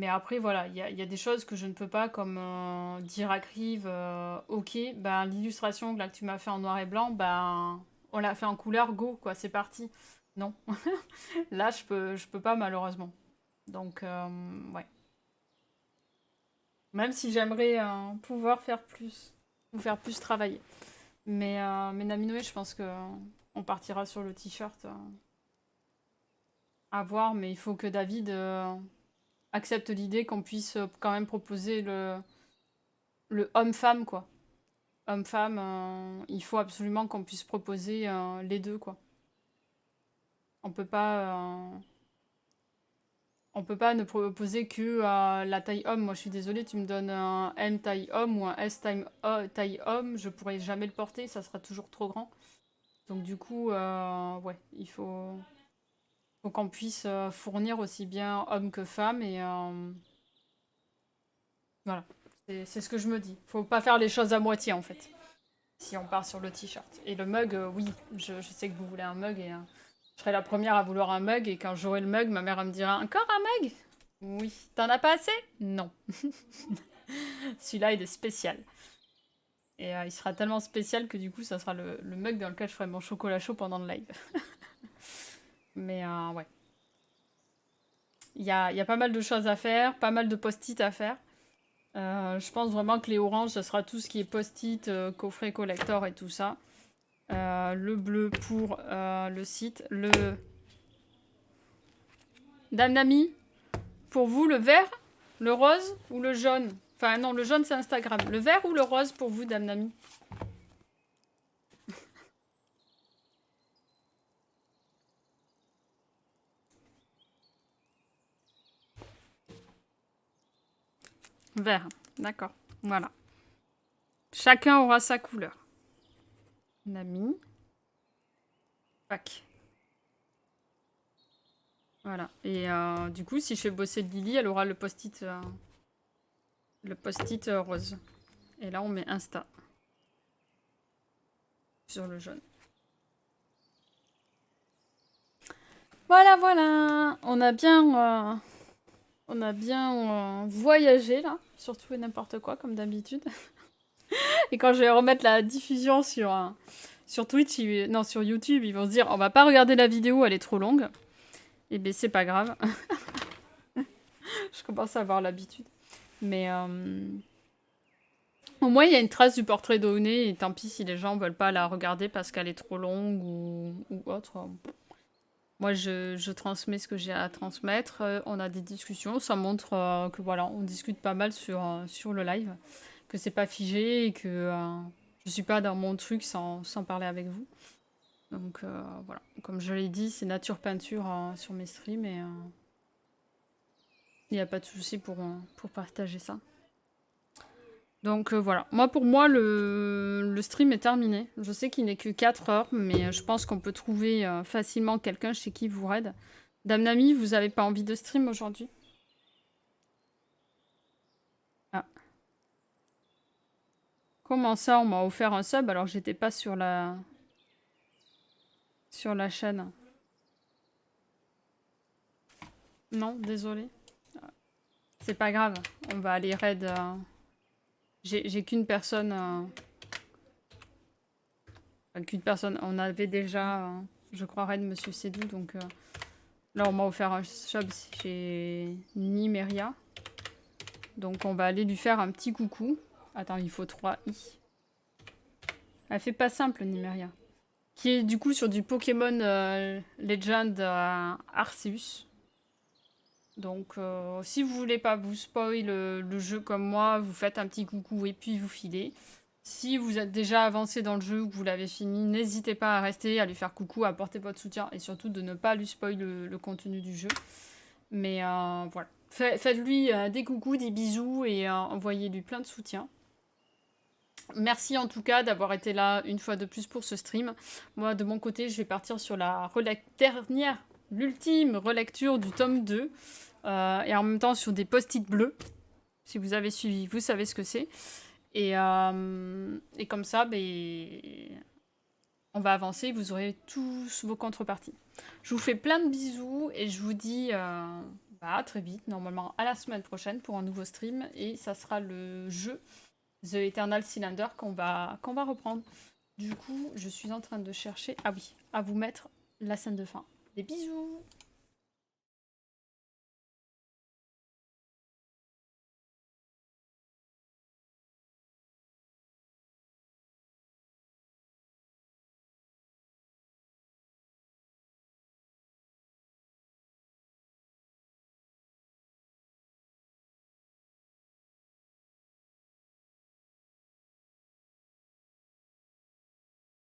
après, voilà, il y a des choses que je ne peux pas, comme dire à Crive, ok, ben, l'illustration là, que tu m'as fait en noir et blanc, ben, on l'a fait en couleur, go, quoi, c'est parti. Non, là, je peux pas, malheureusement. Donc, ouais. Même si j'aimerais pouvoir faire plus, ou faire plus travailler. Mais Naminoé, je pense que on partira sur le t-shirt à voir, mais il faut que David accepte l'idée qu'on puisse quand même proposer le homme-femme, quoi. Homme-femme, il faut absolument qu'on puisse proposer les deux, quoi. On peut pas, on peut pas ne proposer que la taille homme. Moi, je suis désolée, tu me donnes un M taille homme ou un S taille homme, je pourrais jamais le porter, ça sera toujours trop grand. Donc du coup, ouais, il faut qu'on puisse fournir aussi bien homme que femme et voilà. C'est ce que je me dis. Faut pas faire les choses à moitié en fait. Si on part sur le t-shirt. Et le mug, oui, je sais que vous voulez un mug et je serai la première à vouloir un mug et quand j'aurai le mug, ma mère elle me dira encore un mug? Oui. T'en as pas assez? Non. Celui-là il est spécial. Et il sera tellement spécial que du coup, ça sera le mug dans lequel je ferai mon chocolat chaud pendant le live. Mais ouais. Il y a pas mal de choses à faire, pas mal de post-it à faire. Je pense vraiment que les oranges, ça sera tout ce qui est post-it, coffret collector et tout ça. Le bleu pour le site. Dame Nami, pour vous, le vert, le rose ou le jaune? Enfin non, le jaune c'est Instagram. Le vert ou le rose pour vous, Dame Nami? Vert, d'accord. Voilà. Chacun aura sa couleur. Nami. Pack. Voilà. Et du coup, si je fais bosser Lily, elle aura le post-it rose. Et là, on met Insta. Sur le jaune. Voilà, voilà. On a bien voyagé, là. Sur tout et n'importe quoi, comme d'habitude. Et quand je vais remettre la diffusion sur Twitch, non, sur YouTube, ils vont se dire, on va pas regarder la vidéo, elle est trop longue. Et ben c'est pas grave. Je commence à avoir l'habitude. Mais au moins, il y a une trace du portrait donné, et tant pis si les gens veulent pas la regarder parce qu'elle est trop longue ou autre. Moi, je transmets ce que j'ai à transmettre. On a des discussions. Ça montre que voilà, on discute pas mal sur le live. Que c'est pas figé et que je suis pas dans mon truc sans parler avec vous. Donc voilà. Comme je l'ai dit, c'est nature peinture sur mes streams et il n'y a pas de souci pour partager ça. Donc voilà. Moi, pour moi, le stream est terminé. Je sais qu'il n'est que 4 heures, mais je pense qu'on peut trouver facilement quelqu'un chez qui vous raid. Dame Nami, vous avez pas envie de stream aujourd'hui? Ah. Comment ça, on m'a offert un sub alors que j'étais pas sur la chaîne? Non, désolé. C'est pas grave. On va aller raid. J'ai qu'une personne. Enfin, qu'une personne. On avait déjà, je crois, raid Monsieur Cédou. Donc là, on m'a offert un sub chez Nimeria. Donc on va aller lui faire un petit coucou. Attends, il faut 3 i. Elle fait pas simple, Nimeria. Qui est du coup sur du Pokémon Legend Arceus. Donc si vous voulez pas vous spoil le jeu comme moi, vous faites un petit coucou et puis vous filez. Si vous êtes déjà avancé dans le jeu ou que vous l'avez fini, n'hésitez pas à rester, à lui faire coucou, à apporter votre soutien et surtout de ne pas lui spoil le contenu du jeu. Mais voilà. Faites-lui des coucous, des bisous et envoyez-lui plein de soutien. Merci en tout cas d'avoir été là une fois de plus pour ce stream. Moi, de mon côté, je vais partir sur l'ultime relecture du tome 2. Et en même temps sur des post-it bleus. Si vous avez suivi, vous savez ce que c'est. Et comme ça, on va avancer. Vous aurez tous vos contreparties. Je vous fais plein de bisous et je vous dis à très vite. Normalement à la semaine prochaine pour un nouveau stream. Et ça sera le jeu The Eternal Cylinder qu'on va reprendre. Du coup, je suis en train de chercher... Ah oui, à vous mettre la scène de fin. Des bisous!